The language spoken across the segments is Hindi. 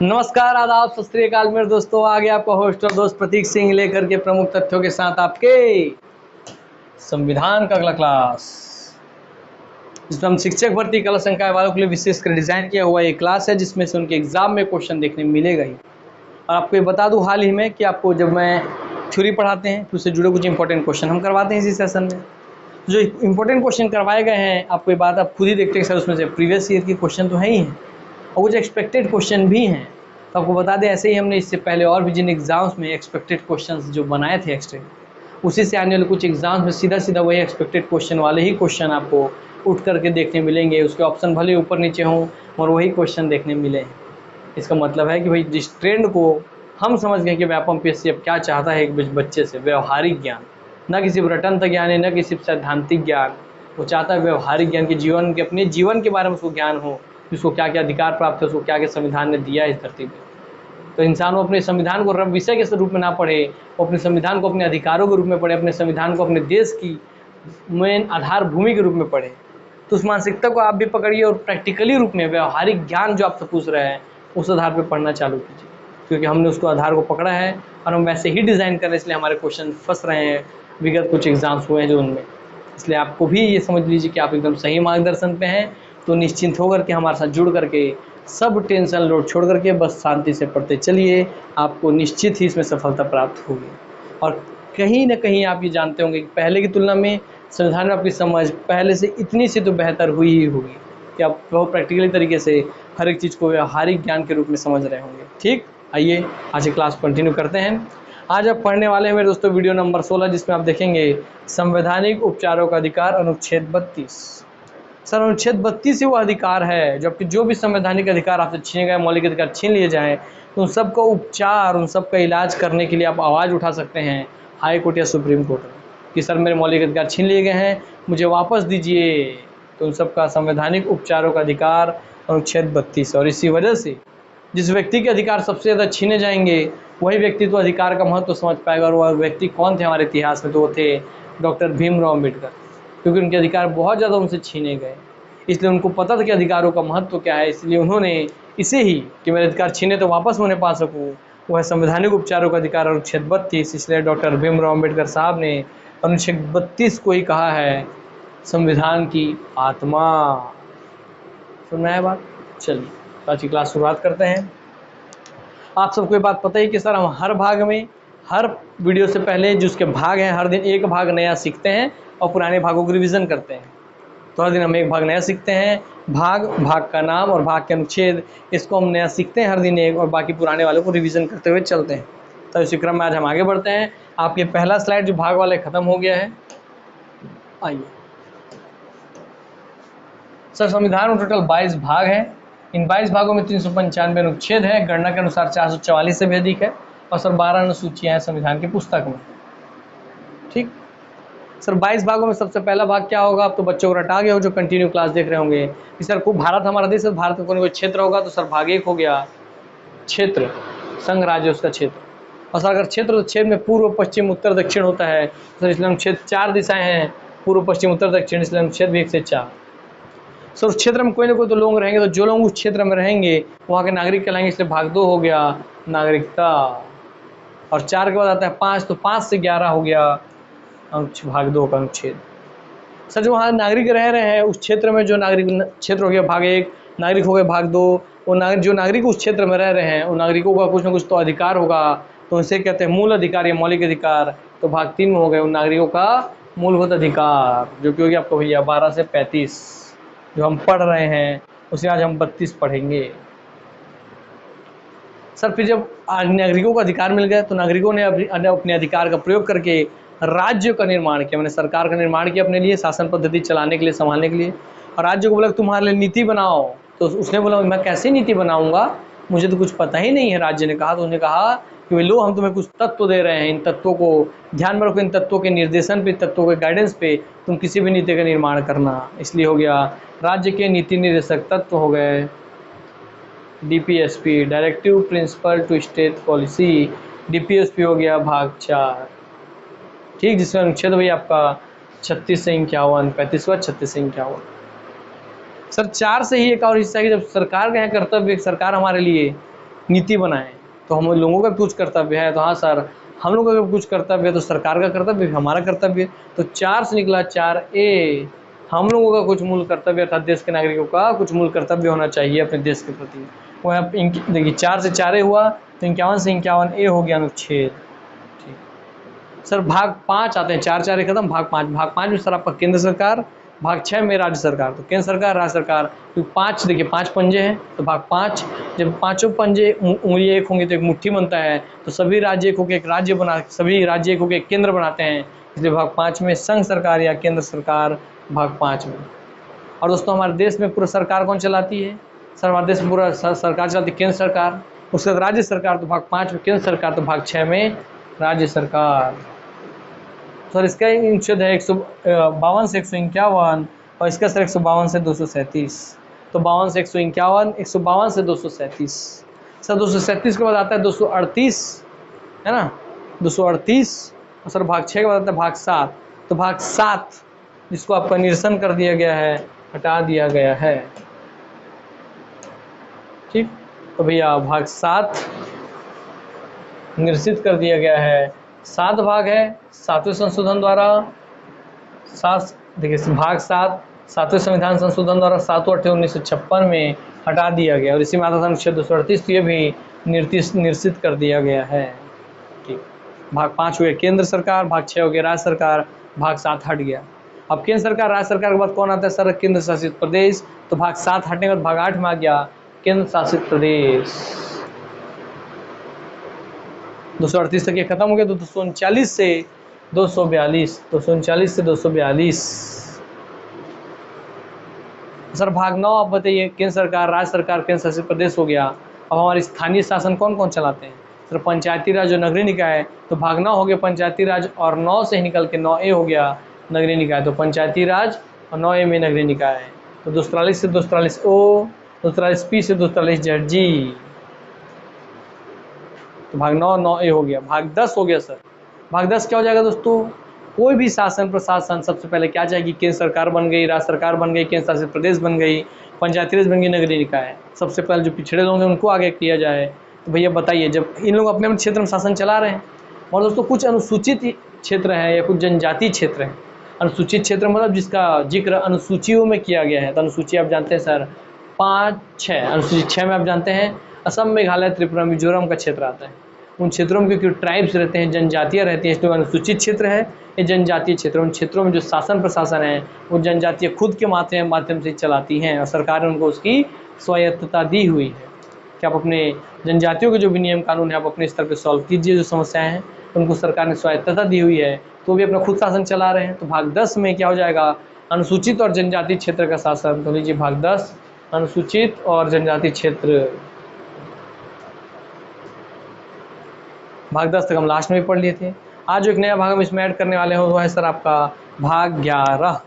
नमस्कार, आदाब, सत श्री अकाल मेरे दोस्तों। आगे आपका होस्ट और दोस्त प्रतीक सिंह लेकर के प्रमुख तथ्यों के साथ आपके संविधान का अगला क्लास, जिसमें हम शिक्षक भर्ती कला संकाय वालों के लिए विशेषकर डिजाइन किया हुआ एक क्लास है, जिसमें से उनके एग्जाम में क्वेश्चन देखने मिलेगा ही। और आपको ये बता दूं हाल ही में कि आपको जब मैं थ्योरी पढ़ाते हैं तो उससे जुड़े कुछ इंपॉर्टेंट क्वेश्चन हम करवाते हैं इसी सेशन में। जो इंपॉर्टेंट क्वेश्चन करवाए गए हैं, आपको ये बात आप खुद ही देखते हैं सर, उसमें से प्रीवियस ईयर के क्वेश्चन तो है ही हैं और कुछ एक्सपेक्टेड क्वेश्चन भी हैं। तो आपको बता दें, ऐसे ही हमने इससे पहले और भी जिन एग्जाम्स में एक्सपेक्टेड क्वेश्चंस जो बनाए थे एक्स्ट्रा, उसी से आने वाले कुछ एग्जाम्स में सीधा सीधा वही एक्सपेक्टेड क्वेश्चन वाले ही क्वेश्चन आपको उठ करके देखने मिलेंगे। उसके ऑप्शन भले ऊपर नीचे हों और वही क्वेश्चन देखने मिले। इसका मतलब है कि भाई जिस ट्रेंड को हम समझ गए कि व्यापम पीएससी अब क्या चाहता है एक बच्चे से, व्यवहारिक ज्ञान, न किसी रटन तक ज्ञान है, न किसी सैद्धांतिक ज्ञान। वो चाहता है व्यवहारिक ज्ञान के जीवन के, अपने जीवन के बारे में उसको ज्ञान हो, उसको क्या क्या अधिकार प्राप्त है, उसको क्या क्या संविधान ने दिया है इस धरती पर। तो इंसान को अपने संविधान को विषय के रूप में ना पढ़े, वो अपने संविधान को अपने अधिकारों के रूप में पढ़े, अपने संविधान को अपने देश की मेन आधार भूमि के रूप में पढ़े। तो उस मानसिकता को आप भी पकड़िए और प्रैक्टिकली रूप में व्यवहारिक ज्ञान जो आपसे पूछ रहे हैं उस आधार पर पढ़ना चालू कीजिए, क्योंकि हमने उसको आधार को पकड़ा है और हम वैसे ही डिज़ाइन कर रहे हैं, इसलिए हमारे क्वेश्चन फंस रहे हैं। विगत कुछ एग्जाम्स हुए हैं जो उनमें, इसलिए आपको भी ये समझ लीजिए कि आप एकदम सही मार्गदर्शन पे हैं। तो निश्चिंत होकर के हमारे साथ जुड़ करके सब टेंशन लोड छोड़ करके बस शांति से पढ़ते चलिए, आपको निश्चित ही इसमें सफलता प्राप्त होगी। और कहीं ना कहीं आप ये जानते होंगे कि पहले की तुलना में संविधान में आपकी समझ पहले से इतनी सी तो बेहतर हुई ही होगी कि आप बहुत प्रैक्टिकली तरीके से हर एक चीज़ को व्यवहारिक ज्ञान के रूप में समझ रहे होंगे। ठीक, आइए आज की क्लास कंटिन्यू करते हैं। आज आप पढ़ने वाले हैं मेरे दोस्तों वीडियो नंबर 16, जिसमें आप देखेंगे संवैधानिक उपचारों का अधिकार, अनुच्छेद 32। सर, अनुच्छेद 32 से वो अधिकार है जबकि जो भी संवैधानिक अधिकार आपसे छीने गए, मौलिक अधिकार छीन लिए जाएं, तो उन सबका उपचार, उन सबका इलाज करने के लिए आप आवाज़ उठा सकते हैं हाई कोर्ट या सुप्रीम कोर्ट में कि सर मेरे मौलिक अधिकार छीन लिए गए हैं, मुझे वापस दीजिए। तो उन सबका संवैधानिक उपचारों का अधिकार अनुच्छेद 32। और इसी वजह से जिस व्यक्ति के अधिकार सबसे ज़्यादा छीने जाएंगे वही व्यक्ति तो अधिकार का महत्व समझ पाएगा। और वह व्यक्ति कौन थे हमारे इतिहास में? तो वो थे डॉक्टर भीमराव अम्बेडकर, क्योंकि उनके अधिकार बहुत ज़्यादा उनसे छीने गए, इसलिए उनको पता था कि अधिकारों का महत्व क्या है। इसलिए उन्होंने इसे ही कि मेरे अधिकार छीने तो वापस उन्हें पा सकूँ, वह संवैधानिक उपचारों का अधिकार अनुच्छेद 32। इसलिए डॉक्टर भीमराव अम्बेडकर साहब ने अनुच्छेद 32 को ही कहा है संविधान की आत्मा। सुनना है बात? चलिए आज की क्लास शुरुआत करते हैं। आप सबको ये बात पता ही कि सर हम हर भाग में, हर वीडियो से पहले जो उसके भाग हैं, हर दिन एक भाग नया सीखते हैं और पुराने भागों को रिवीजन करते हैं। तो हर दिन हम एक भाग नया सीखते हैं, भाग का नाम और भाग के अनुच्छेद, इसको हम नया सीखते हैं हर दिन एक, और बाकी पुराने वालों को रिवीजन करते हुए चलते हैं। तो इसी क्रम में आज हम आगे बढ़ते हैं। आपके पहला स्लाइड जो भाग वाले ख़त्म हो गया है, आइए। सर संविधान में टोटल 22 भाग हैं। इन 22 भागों में 395 अनुच्छेद है, गणना के अनुसार 444 से भी अधिक है, और सर 12 अनुसूचियाँ हैं संविधान की पुस्तक में। ठीक सर, 22 भागों में सबसे पहला भाग क्या होगा? आप तो बच्चों को रटा गए हो जो कंटिन्यू क्लास देख रहे होंगे कि सर को भारत हमारा देश है, भारत का कोई क्षेत्र होगा, तो सर भाग 1 हो गया क्षेत्र, संघ राज्य उसका क्षेत्र। और सर अगर क्षेत्र तो क्षेत्र में पूर्व पश्चिम उत्तर दक्षिण होता है, सर इसलिए क्षेत्र 4 दिशाएं हैं, पूर्व पश्चिम उत्तर दक्षिण, इसलिए क्षेत्र भी 1 से 4। सर उस क्षेत्र में कोई ना कोई तो लोग रहेंगे, तो जो लोग उस क्षेत्र में रहेंगे वहाँ के नागरिक कहलाएंगे, इसलिए भाग 2 हो गया नागरिकता। और 4 के बाद आता है 5, तो 5 से 11 हो गया भाग 2 का अनुच्छेद। सर जो वहाँ नागरिक रह रहे हैं उस क्षेत्र में, जो नागरिक क्षेत्र हो गया भाग 1, नागरिक हो गए भाग 2, वो जो नागरिक उस क्षेत्र में रह रहे हैं उन नागरिकों का कुछ ना कुछ तो अधिकार होगा, तो उसे कहते हैं मूल अधिकार या मौलिक अधिकार। तो भाग 3 में हो गए उन नागरिकों का मूलभूत अधिकार, जो कि हो गया आपको भैया 12 से 35 जो हम पढ़ रहे हैं, उसे आज हम 32 पढ़ेंगे। सर फिर जब नागरिकों को अधिकार मिल गए तो नागरिकों ने अपने अधिकार का प्रयोग करके राज्य का निर्माण किया, मैंने सरकार का निर्माण किया अपने लिए, शासन पद्धति चलाने के लिए, संभालने के लिए। और राज्य को बोला तुम्हारे लिए नीति बनाओ, तो उसने बोला मैं कैसे नीति बनाऊंगा, मुझे तो कुछ पता ही नहीं है। राज्य ने कहा, तो उन्होंने कहा कि लो हम तुम्हें कुछ तत्व दे रहे हैं, इन तत्वों को ध्यान में रखो, इन तत्वों के निर्देशन पे, तत्वों के गाइडेंस पे तुम किसी भी नीति का निर्माण करना। इसलिए हो गया राज्य के नीति निर्देशक तत्व हो गए DPSP, directive principle to state policy. DPSP हो गया भाग 4। ठीक, जिसमें अनुच्छेद भाई आपका 36 से 51, 35वां 36 से 51। सर 4 से ही एक और हिस्सा है कि जब सरकार का यहाँ कर्तव्य, सरकार हमारे लिए नीति बनाएं। तो हम लोगों का कुछ कर्तव्य है, तो हाँ सर हम लोगों का कुछ कर्तव्य है, तो सरकार का कर्तव्य भी हमारा कर्तव्य है। तो 4 से निकला 4A, हम लोगों का कुछ मूल कर्तव्य अर्थात देश के नागरिकों का कुछ मूल कर्तव्य होना चाहिए अपने देश के प्रति। वो यहाँ देखिए 4 से 4A हुआ, तो 51 से 51A हो गया अनुच्छेद। ठीक सर, भाग 5 आते हैं, 4 4 खत्म, भाग 5। भाग 5 में सर आपका केंद्र सरकार, भाग 6 में राज्य सरकार। तो केंद्र सरकार, राज्य सरकार, तो 5 देखिए 5 पंजे हैं, तो भाग 5 जब पांचों पंजे उंगली एक होंगी तो एक मुट्ठी बनता है, तो सभी राज्य एक होकर एक राज्य बना, सभी राज्य एक होकर एक केंद्र बनाते हैं, इसलिए भाग 5 में संघ सरकार या केंद्र सरकार भाग 5 में। और दोस्तों हमारे देश में पूरा सरकार कौन चलाती है? सर हमारे देश में पूरा सरकार चलाती है केंद्र सरकार, उसके बाद राज्य सरकार, तो भाग 5 में केंद्र सरकार, तो भाग 6 में राज्य सरकार। सर इसका अनुच्छेद है 152 से 151, और इसका सर 152 से 237। तो 52 से 151, 152 से 237। सर 237 के बाद आता है 238, है ना, 238। और सर भाग 6 के बाद आता है भाग 7। तो भाग 7 जिसको आपका निरसन कर दिया गया है, हटा दिया गया है। ठीक, तो भैया भाग 7 निरसित कर दिया गया है। 7 भाग है 7वें संशोधन द्वारा, 7 देखिए भाग 7 7वें संविधान संशोधन द्वारा 7/8/1956 में हटा दिया गया, और इसी में आता था अनुच्छेद 238, तो ये भी निरसित कर दिया गया है। ठीक, भाग 5 हुए केंद्र सरकार, भाग 6 हो गया राज्य सरकार, भाग 7 हट गया। अब केंद्र सरकार राज्य सरकार के बाद कौन आता है सर? केंद्र शासित प्रदेश। तो भाग 7 हटने के बाद भाग 8 में आ गया केंद्र शासित प्रदेश। 238 तक ये खत्म हो गया, तो 239 से 242, 239 से 242। सर भाग 9 आप बताइए, केंद्र सरकार राज्य सरकार केंद्र शासित प्रदेश हो गया। अब हमारे स्थानीय शासन कौन कौन चलाते हैं? सर पंचायती राज और नगरीय निकाय। तो भाग 9 हो गया पंचायती राज, और 9 से निकल के 9A हो गया नगरीय निकाय। तो पंचायती राज और 9A में नगरीय निकाय। तो 243 से 243O, 243P से 243ZG। तो भाग 9A हो गया। भाग 10 हो गया सर, भाग 10 क्या हो जाएगा दोस्तों? कोई भी शासन प्रशासन सबसे पहले क्या चाहेगी? केंद्र सरकार बन गई, राज्य सरकार बन गई, केंद्र शासित प्रदेश बन गई, पंचायती राज बन गई, नगरीय निकाय। सबसे पहले जो पिछड़े लोग हैं उनको आगे किया जाए। तो भैया बताइए, जब इन लोग अपने अपने क्षेत्र में शासन चला रहे हैं, और दोस्तों कुछ अनुसूचित क्षेत्र है या कुछ जनजातीय क्षेत्र है। अनुसूचित क्षेत्र मतलब जिसका जिक्र अनुसूचियों में किया गया है। तो अनुसूची आप जानते हैं सर 5 6, अनुसूची 6 में आप जानते हैं असम, मेघालय, त्रिपुरा, मिजोरम का क्षेत्र आता है। उन क्षेत्रों में क्योंकि ट्राइब्स रहते हैं, जनजातियाँ रहती हैं, इसलिए अनुसूचित क्षेत्र है। ये जनजातीय क्षेत्र, उन क्षेत्रों में जो शासन प्रशासन है वो जनजातियाँ खुद के माध्यम से चलाती हैं, और सरकार ने उनको उसकी स्वायत्तता दी हुई है कि आप अपने जनजातियों के जो भी नियम कानून है आप अपने स्तर पर सॉल्व कीजिए। जो समस्याएं हैं उनको सरकार ने स्वायत्तता दी हुई है, तो भी अपना खुद शासन चला रहे हैं। तो भाग 10 में क्या हो जाएगा? अनुसूचित और जनजातीय क्षेत्र का शासन। तो लीजिए भाग 10 अनुसूचित और जनजातीय क्षेत्र। भाग 10 तक हम लास्ट में भी पढ़ लिए थे। आज जो एक नया भाग हम इसमें ऐड करने वाले हैं वो है सर आपका भाग 11।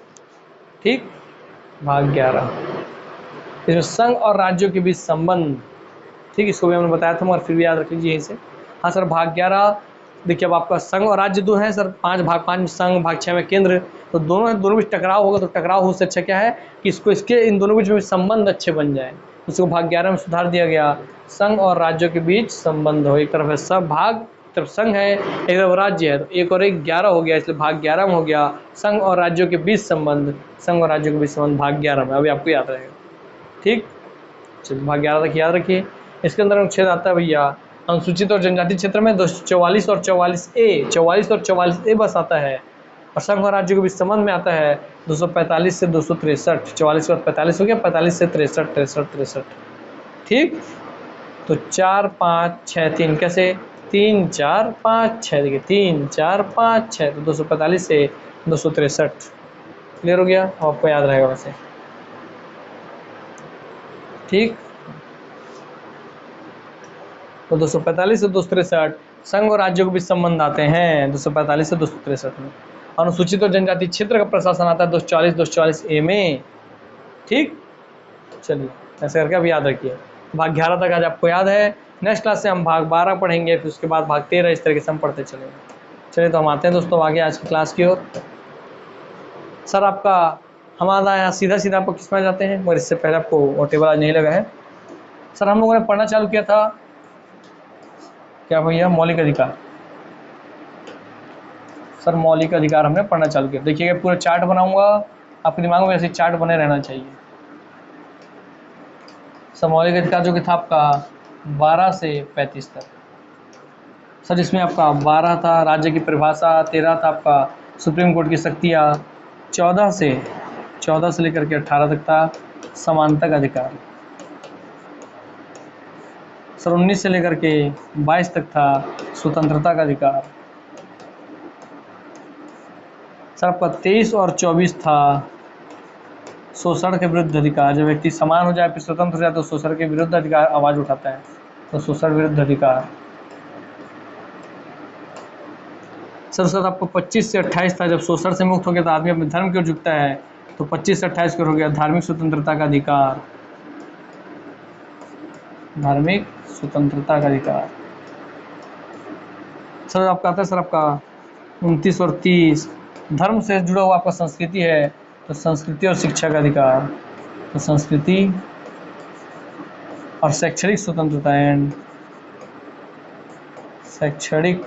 ठीक, भाग 11 इसमें संघ और राज्यों के बीच संबंध। ठीक, इसको भी हमने बताया था मगर फिर भी याद रख लीजिए यहीं से। हाँ सर, भाग 11 देखिए, अब आपका संघ और राज्य दो हैं सर। भाग 5 में संघ, भाग 6 में केंद्र। तो दोनों बीच टकराव होगा, तो टकराव हो से अच्छा क्या है कि इसके इन दोनों बीच में संबंध अच्छे बन जाए। उसको भाग 11 में सुधार दिया गया, संघ और राज्यों के बीच संबंध हो। एक तरफ है सब भाग, तरफ संघ है, एक तरफ राज्य है, तो 1 और 1 11 हो गया, इसलिए भाग 11 में हो गया संघ और राज्यों के बीच संबंध। संघ और राज्यों के बीच संबंध भाग 11 में, अभी आपको याद रहेगा। ठीक, चलिए भाग 11 तक याद रखिए। इसके अंदर अनुच्छेद आता है भैया अनुसूचित और जनजातीय क्षेत्र में 244 और 44A, 44 और 44A बस आता है। और संघ और राज्यों के बीच संबंध में आता है 245 से 263। 44 के बाद 45 हो गया, 45 से 63, 63, 63। ठीक, तो 4 5 6 3 कैसे? 3 4 5 6, देखिए 3 4 5 6, तो 245 से 263। क्लियर हो गया? आपको याद रहेगा वैसे। ठीक, तो 245 से 263 संघ और राज्यों के बीच संबंध आते हैं 245 से 263 में। अनुसूचित और जनजातीय क्षेत्र का प्रशासन आता है 244 244A में। ठीक, चलिए ऐसे करके अब याद रखिए। भाग 11 तक आज आपको याद है। नेक्स्ट क्लास से हम भाग 12 पढ़ेंगे, फिर उसके बाद भाग 13, इस तरीके से हम पढ़ते चलेंगे। चलिए तो हम आते हैं दोस्तों आगे आज की क्लास की ओर। सर आपका हमारा यहाँ सीधा सीधा आपको किस में जाते हैं, मगर इससे पहले आपको वो टेबल आज नहीं लगा है। सर हम लोगों ने पढ़ना चालू किया था क्या भैया? मौलिक अधिकार। सर मौलिक अधिकार हमने पढ़ना चालू किया। देखिएगा पूरा चार्ट बनाऊंगा, आपके दिमाग में ऐसे चार्ट बने रहना चाहिए। सर मौलिक अधिकार जो कि था आपका 12 से 35 तक। सर इसमें आपका 12 था राज्य की परिभाषा, 13 था आपका सुप्रीम कोर्ट की शक्तियाँ, 14 से लेकर के 18 तक था समानता का अधिकार। सर 19 से लेकर के 22 तक था स्वतंत्रता का अधिकार। सर आपका 23 और 24 था शोषण के विरुद्ध अधिकार। जब व्यक्ति समान हो जाए फिर स्वतंत्र हो जाए तो शोषण के विरुद्ध अधिकार आवाज उठाता है, तो शोषण विरुद्ध अधिकार। सर आपको 25 से 28 था, जब शोषण से मुक्त हो गया तो आदमी अपने धर्म की ओर झुकता है, तो 25 से 28 को हो गया धार्मिक स्वतंत्रता का अधिकार। धार्मिक स्वतंत्रता का अधिकार। सर आपका आता है सर आपका 29 और 30 धर्म से जुड़ा हुआ आपका संस्कृति है, तो संस्कृति और शिक्षा का अधिकार। तो संस्कृति और शैक्षणिक स्वतंत्रता एंड शैक्षणिक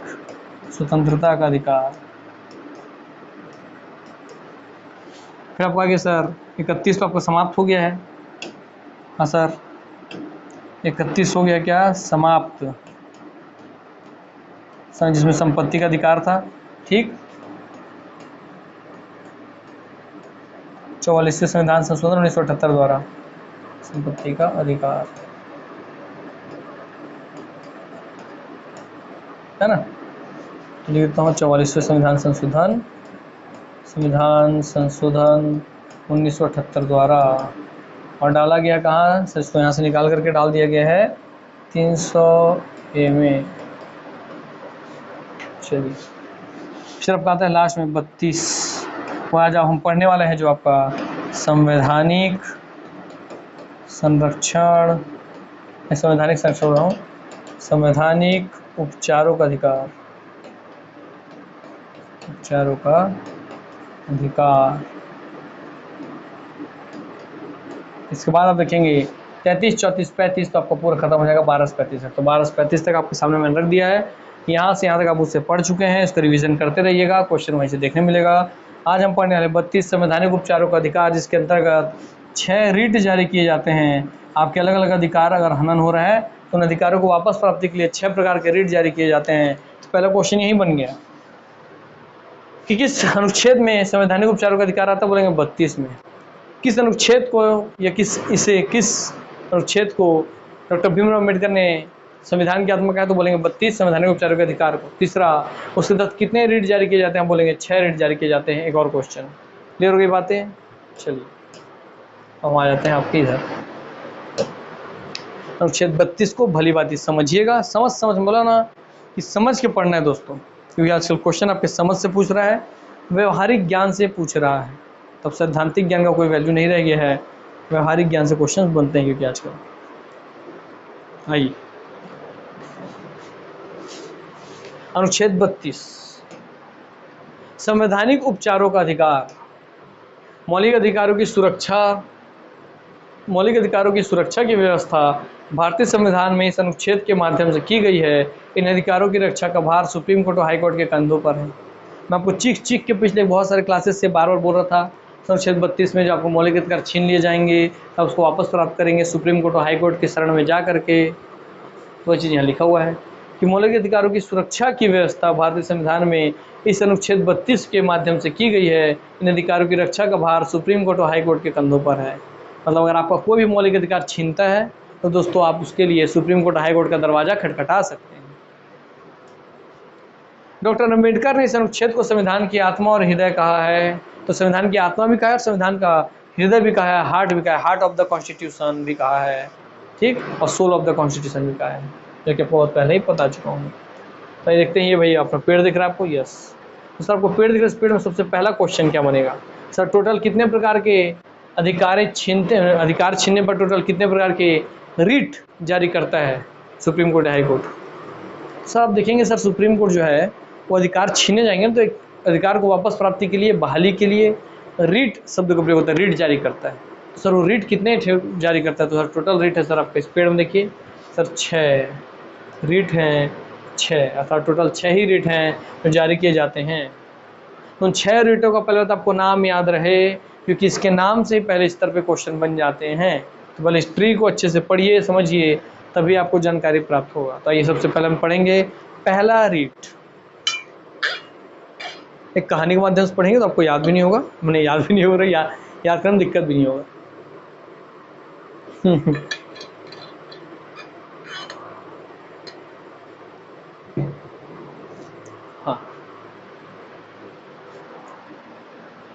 स्वतंत्रता का अधिकार। फिर आपको आगे सर 31 तो आपका समाप्त हो गया है। हाँ सर 31 हो गया क्या? समाप्त। सर जिसमें संपत्ति का अधिकार था, ठीक। 44वें संविधान संशोधन 1978 द्वारा संपत्ति का अधिकार, है ना। तो लिखता हूँ 44वें संविधान संशोधन 1978 द्वारा, और डाला गया कहाँ? सर इसको यहाँ से निकाल करके डाल दिया गया है 300A में। चलिए फिर आपका आता है लास्ट में 32, वहाँ जब हम पढ़ने वाले हैं जो आपका संवैधानिक संरक्षण, संवैधानिक संरक्षण हो रहा हूँ, संवैधानिक उपचारों का अधिकार, उपचारों का अधिकार। इसके बाद आप देखेंगे 33, 34, 35 तो आपका पूरा खत्म हो जाएगा 12 से 35 तक। तो 12 से 35 तक आपके सामने मैंने रख दिया है। यहाँ से यहाँ तक आप उससे पढ़ चुके हैं, इसका रिवीजन करते रहिएगा, क्वेश्चन वहीं से देखने मिलेगा। आज हम पढ़ने वाले 32 संवैधानिक उपचारों का अधिकार, जिसके अंतर्गत 6 रीट जारी किए जाते हैं। आपके अलग अलग अधिकार अगर हनन हो रहा है तो उन अधिकारों को वापस प्राप्ति के लिए 6 प्रकार के रीट जारी किए जाते हैं। तो पहला क्वेश्चन यही बन गया कि किस अनुच्छेद में संवैधानिक उपचारों का अधिकार आता है? बोलेंगे 32 में। किस अनुच्छेद को या किस अनुच्छेद को डॉक्टर भीमराव अम्बेडकर ने संविधान की आत्मा कहा? तो बोलेंगे 32 संवैधानिक उपचारों के अधिकार को। तीसरा, उसके तहत कितने रीट जारी किए जाते हैं? हम बोलेंगे 6 रीट जारी किए जाते हैं। एक और क्वेश्चन क्लियर हो गई बातें? चलिए हम आ जाते हैं आपके इधर अनुच्छेद 32 को भली बात समझिएगा। समझ बोला ना कि समझ के पढ़ना है दोस्तों, क्योंकि आजकल क्वेश्चन आपके समझ से पूछ रहा है, व्यवहारिक ज्ञान से पूछ रहा है। तब सैद्धांतिक ज्ञान का कोई वैल्यू नहीं रह गया है, व्यवहारिक ज्ञान से क्वेश्चन बनते हैं क्योंकि आजकल। आइए अनुच्छेद 32 संवैधानिक उपचारों का अधिकार। मौलिक अधिकारों की सुरक्षा की व्यवस्था भारतीय संविधान में इस अनुच्छेद के माध्यम से की गई है। इन अधिकारों की रक्षा का भार सुप्रीम कोर्ट और हाई कोर्ट के कंधों पर है। मैं आपको चीख के पिछले बहुत सारे क्लासेस से बार बार बोल रहा था, अनुच्छेद 32 में जो आपको मौलिक अधिकार छीन लिए जाएंगे तब उसको वापस प्राप्त करेंगे सुप्रीम कोर्ट और हाई कोर्ट के शरण में जा करके। तो चीज़ यहाँ लिखा हुआ है कि मौलिक अधिकारों की सुरक्षा की व्यवस्था भारतीय संविधान में इस अनुच्छेद 32 के माध्यम से की गई है। इन अधिकारों की रक्षा का भार सुप्रीम कोर्ट और हाई कोर्ट के कंधों पर है। मतलब अगर आपका कोई भी मौलिक अधिकार छीनता है तो दोस्तों आप उसके लिए सुप्रीम कोर्ट हाई कोर्ट का दरवाजा खटखटा सकते हैं। डॉक्टर अम्बेडकर ने इस अनुच्छेद को संविधान की आत्मा और हृदय कहा है। तो संविधान की आत्मा भी कहा है और संविधान का हृदय भी कहा है, हार्ट भी कहा है, हार्ट ऑफ द कॉन्स्टिट्यूशन भी कहा है, ठीक, और सोल ऑफ द कॉन्स्टिट्यूशन भी कहा है, जो कि आपको बहुत पहले ही पता चुका हूँ। तो देखते हैं ये भैया अपना पेड़ दिख रहा है आपको? यस। तो सर आपको पेड़ दिख रहा है, इस पेड़ में सबसे पहला क्वेश्चन क्या बनेगा? सर टोटल कितने प्रकार के अधिकार छीनने पर टोटल कितने प्रकार के रीट जारी करता है supreme court high court? Sir आप देखेंगे सर सुप्रीम कोर्ट जो है वो अधिकार छीने जाएंगे तो एक अधिकार को वापस प्राप्ति के लिए, बहाली के लिए रीट शब्द का प्रयोग होता है, रीट जारी करता है। तो सर वो रीट कितने जारी करता है? तो सर टोटल रीट है सर आपका इस पेड़ में देखिए सर 6 रीट हैं 6, अर्थात टोटल 6 ही रिट हैं जो जारी किए जाते हैं। उन 6 रिटों का पहले तो आपको नाम याद रहे, क्योंकि इसके नाम से ही पहले स्तर पे क्वेश्चन बन जाते हैं। तो पहले हिस्ट्री को अच्छे से पढ़िए, समझिए, तभी आपको जानकारी प्राप्त होगा। तो ये सबसे पहले हम पढ़ेंगे पहला रीट। एक कहानी के माध्यम से पढ़ेंगे तो आपको याद भी नहीं होगा, मैंने याद भी नहीं हो रहा, याद करने में दिक्कत भी नहीं होगा। हाँ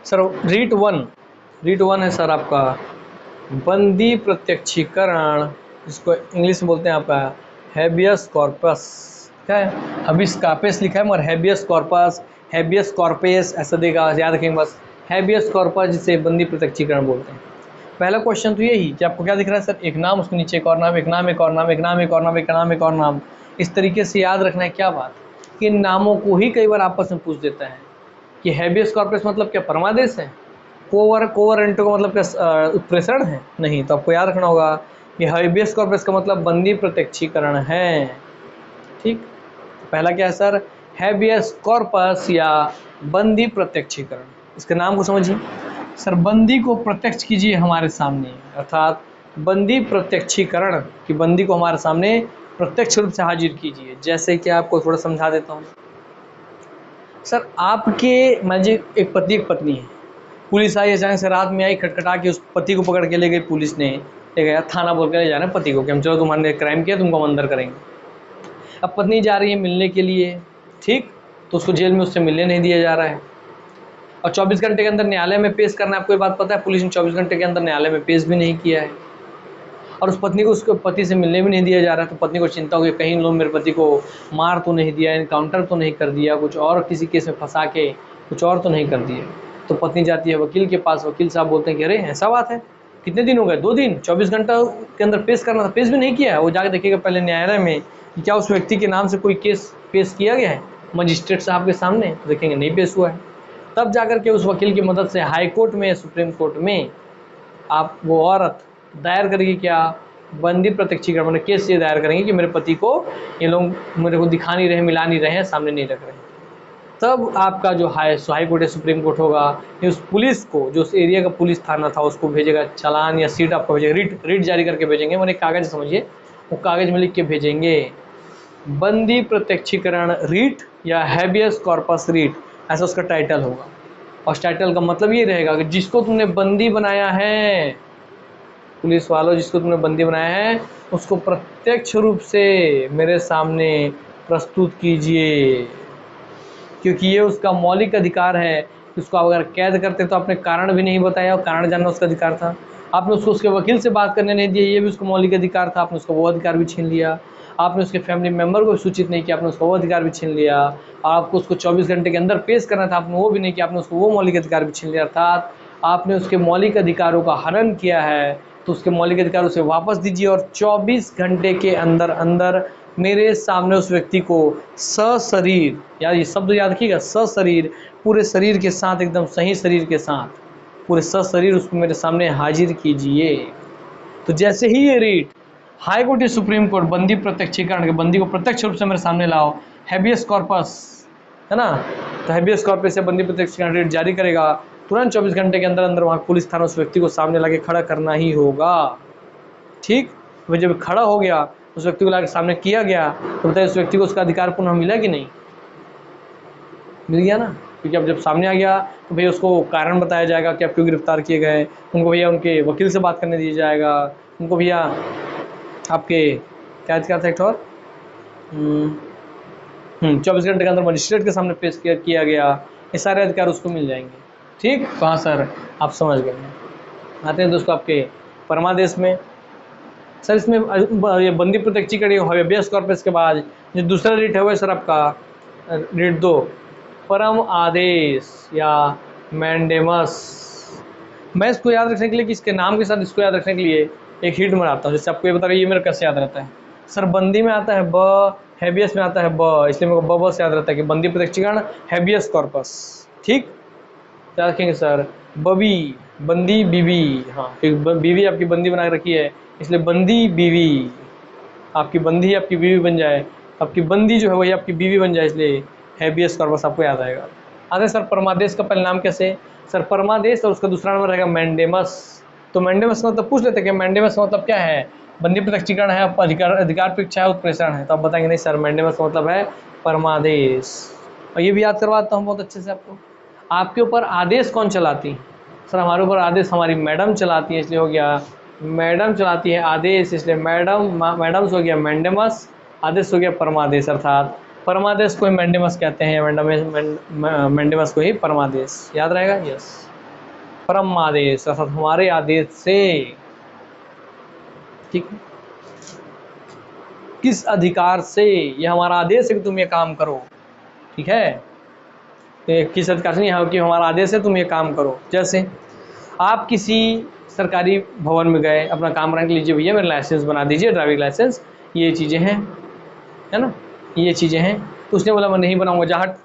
सर, रीट वन है सर आपका बंदी प्रत्यक्षीकरण, जिसको इंग्लिश में बोलते हैं आपका हैबियस कॉर्पस। क्या है? हबिस कार्पस लिखा है, मगर हैबियस कॉर्पस, हैबियस कॉर्पस ऐसा देगा, याद रखेंगे बस। हैबियस कॉर्पस जिसे बंदी प्रत्यक्षीकरण बोलते हैं। पहला क्वेश्चन तो यही कि आपको क्या दिख रहा है सर, एक नाम, उसके नीचे एक और नाम, एक नाम, एक और नाम, एक नाम, एक और नाम, एक नाम, एक और नाम। इस तरीके से याद रखना है। क्या बात कि इन नामों को ही कई बार आपस में पूछ देता है कि हैबियस कॉर्पस मतलब क्या परमादेश है, कोवरेंटो का मतलब क्या उत्प्रेषण है? नहीं। तो आपको याद रखना होगा कि हैबियस कॉर्पस का मतलब बंदी प्रत्यक्षीकरण है। ठीक, पहला क्या है सर, हैबियस कॉर्पस या बंदी प्रत्यक्षीकरण। इसके नाम को समझिए सर, बंदी को प्रत्यक्ष कीजिए हमारे सामने, अर्थात बंदी प्रत्यक्षीकरण की बंदी को हमारे सामने प्रत्यक्ष रूप से हाजिर कीजिए। जैसे कि आपको थोड़ा समझा देता हूँ सर, आपके मान एक पति एक पत्नी है, पुलिस आई अचानक से, रात में आई, खटखटा के उस पति को पकड़ के ले गई पुलिस ने, ले गया थाना, बोल के ले जाना पति को कि हम चलो तुम्हारे क्राइम किया, तुमको हम अंदर करेंगे। अब पत्नी जा रही है मिलने के लिए, ठीक, तो उसको जेल में उससे मिलने नहीं दिया जा रहा है, और 24 घंटे के अंदर न्यायालय में पेश करना है। आपको ये बात पता है, पुलिस ने 24 घंटे के अंदर न्यायालय में पेश भी नहीं किया है, और उस पत्नी को उसके पति से मिलने भी नहीं दिया जा रहा है। तो पत्नी को चिंता हो गई, कहीं लोग मेरे पति को मार तो नहीं दिया, इनकाउंटर तो नहीं कर दिया, कुछ और किसी केस में फंसा के कुछ और तो नहीं कर दिया। तो पत्नी जाती है वकील के पास, वकील साहब बोलते हैं कि अरे ऐसा बात है, कितने दिन हो गए? 2 दिन, 24 घंटा के अंदर पेश करना था, पेश भी नहीं किया है। वो जाकर देखिएगा पहले न्यायालय में कि क्या उस व्यक्ति के नाम से कोई केस पेश किया गया है मजिस्ट्रेट साहब के सामने, तो देखेंगे नहीं पेश हुआ है। तब जाकर के उस वकील की मदद से हाई कोर्ट में, सुप्रीम कोर्ट में आप वो औरत दायर करेगी क्या, बंदी प्रत्यक्षीकरण, मतलब केस ये दायर करेंगे कि मेरे पति को ये लोग मेरे को दिखा नहीं रहे, मिला नहीं रहे, सामने नहीं रख रहे। तब आपका जो हाई कोर्ट या सुप्रीम कोर्ट होगा, ये उस पुलिस को, जो उस एरिया का पुलिस थाना था, उसको भेजेगा चालान या सीट आपको भेजेगा, रिट जारी करके भेजेंगे, मैंने कागज़ समझिए, वो कागज़ में लिख के भेजेंगे बंदी प्रत्यक्षीकरण रीट या हैबियस कॉर्पस रीट, ऐसा उसका टाइटल होगा। और टाइटल का मतलब ये रहेगा कि जिसको तुमने बंदी बनाया है, पुलिस वालों जिसको तुमने बंदी बनाया है, उसको प्रत्यक्ष रूप से मेरे सामने प्रस्तुत कीजिए, क्योंकि ये उसका मौलिक अधिकार है। उसको आप अगर कैद करते तो आपने कारण भी नहीं बताया, और कारण जानना उसका अधिकार था। आपने उसको उसके वकील से बात करने नहीं दिया, ये भी उसका मौलिक अधिकार था, आपने उसका वो अधिकार भी छीन लिया। आपने उसके फैमिली मेम्बर को सूचित नहीं किया, आपने उसका वो अधिकार भी छीन लिया। आपको उसको 24 घंटे के अंदर पेश करना था, आपने वो भी नहीं किया, आपने उसको वो मौलिक अधिकार भी छीन लिया। अर्थात आपने उसके मौलिक अधिकारों का हनन किया है, तो उसके मौलिक अधिकार उसे वापस दीजिए, और 24 घंटे के अंदर अंदर मेरे सामने उस व्यक्ति को सशरीर, यार ये शब्द याद रखिएगा, सशरीर, पूरे शरीर के साथ, एकदम सही शरीर के साथ, पूरे सशरीर उसको मेरे सामने हाजिर कीजिए। तो जैसे ही ये रीट हाई कोर्ट या सुप्रीम कोर्ट बंदी प्रत्यक्षीकरण के बंदी को प्रत्यक्ष रूप से मेरे सामने लाओ, हैबियस कॉर्पस है ना, तो हैबियस कॉर्पस से बंदी प्रत्यक्षीकरण रीट जारी करेगा, तुरंत 24 घंटे के अंदर अंदर वहाँ पुलिस थाना उस व्यक्ति को सामने लाके खड़ा करना ही होगा। ठीक, वह जब खड़ा हो गया, उस व्यक्ति को लाके सामने किया गया, तो बताइए उस व्यक्ति को उसका अधिकार पुनः मिला कि नहीं? मिल गया ना, क्योंकि अब जब सामने आ गया तो भैया उसको कारण बताया जाएगा कि आप क्यों गिरफ्तार किए गए, उनको भैया उनके वकील से बात करने दिया जाएगा, उनको भैया आपके क्या अधिकार था एक और 24 घंटे के अंदर मजिस्ट्रेट के सामने पेश किया गया, ये सारे अधिकार उसको मिल जाएंगे। ठीक, कहाँ सर आप समझ गए। आते हैं दोस्तों आपके परमादेश में। सर इसमें ये बंदी प्रत्यक्षीकरण हैबियस कॉर्पस के बाद जो दूसरा रीट है वो सर आपका रीट 2, परम आदेश या मैंडेमस। मैं इसको याद रखने के लिए कि इसके नाम के साथ इसको याद रखने के लिए एक हिट बनाता हूँ, जैसे आपको ये बता रहा है, ये मेरा कैसे याद रहता है सर, बंदी में आता है ब, हैबियस में आता है ब, इसलिए मेरे को ब से याद रहता है कि बंदी प्रत्यक्षीकरण हैबियस कॉर्पस। ठीक, याद रखेंगे सर, बबी बंदी बीवी, हाँ क्योंकि बीवी आपकी बंदी बना रखी है, इसलिए बंदी बीवी, आपकी बंदी आपकी बीवी बन जाए, आपकी बंदी जो है वही आपकी बीवी बन जाए, इसलिए हैबियस कॉर्पस आपको याद आएगा। आगे सर परमादेश का परिणाम कैसे? सर परमादेश और उसका दूसरा नंबर रहेगा मैंडेमस। तो मैंडेमस का मतलब पूछ लेते हैं कि मैंडेमस का मतलब क्या है? बंदी प्रत्यक्षीकरण है, अधिकार परीक्षा है, उत्प्रेषण है। तो आप बताएंगे नहीं सर मैंडेमस का मतलब है परमादेश। और ये भी याद करवाता हूँ बहुत अच्छे से आपको। आपके ऊपर आदेश कौन चलाती? सर हमारे ऊपर आदेश हमारी मैडम चलाती है, इसलिए हो गया मैडम चलाती है आदेश, इसलिए मैडम्स हो गया मैंडेमस, आदेश हो गया परमादेश। अर्थात परमादेश को ही मैंडेमस कहते हैं, मैंडेमस को ही परमादेश। याद रहेगा? यस, परमादेश अर्थात हमारे आदेश से। ठीक, किस अधिकार से? ये हमारा आदेश है कि तुम ये काम करो। ठीक है, किस अधिकार से नहीं है कि हमारा आदेश है तुम ये काम करो। जैसे आप किसी सरकारी भवन में गए, अपना काम रख लीजिए, भैया मेरा लाइसेंस बना दीजिए, ड्राइविंग लाइसेंस, ये चीज़ें हैं, है ना, ये चीज़ें हैं। तो उसने बोला मैं नहीं बनाऊंगा, जा हट।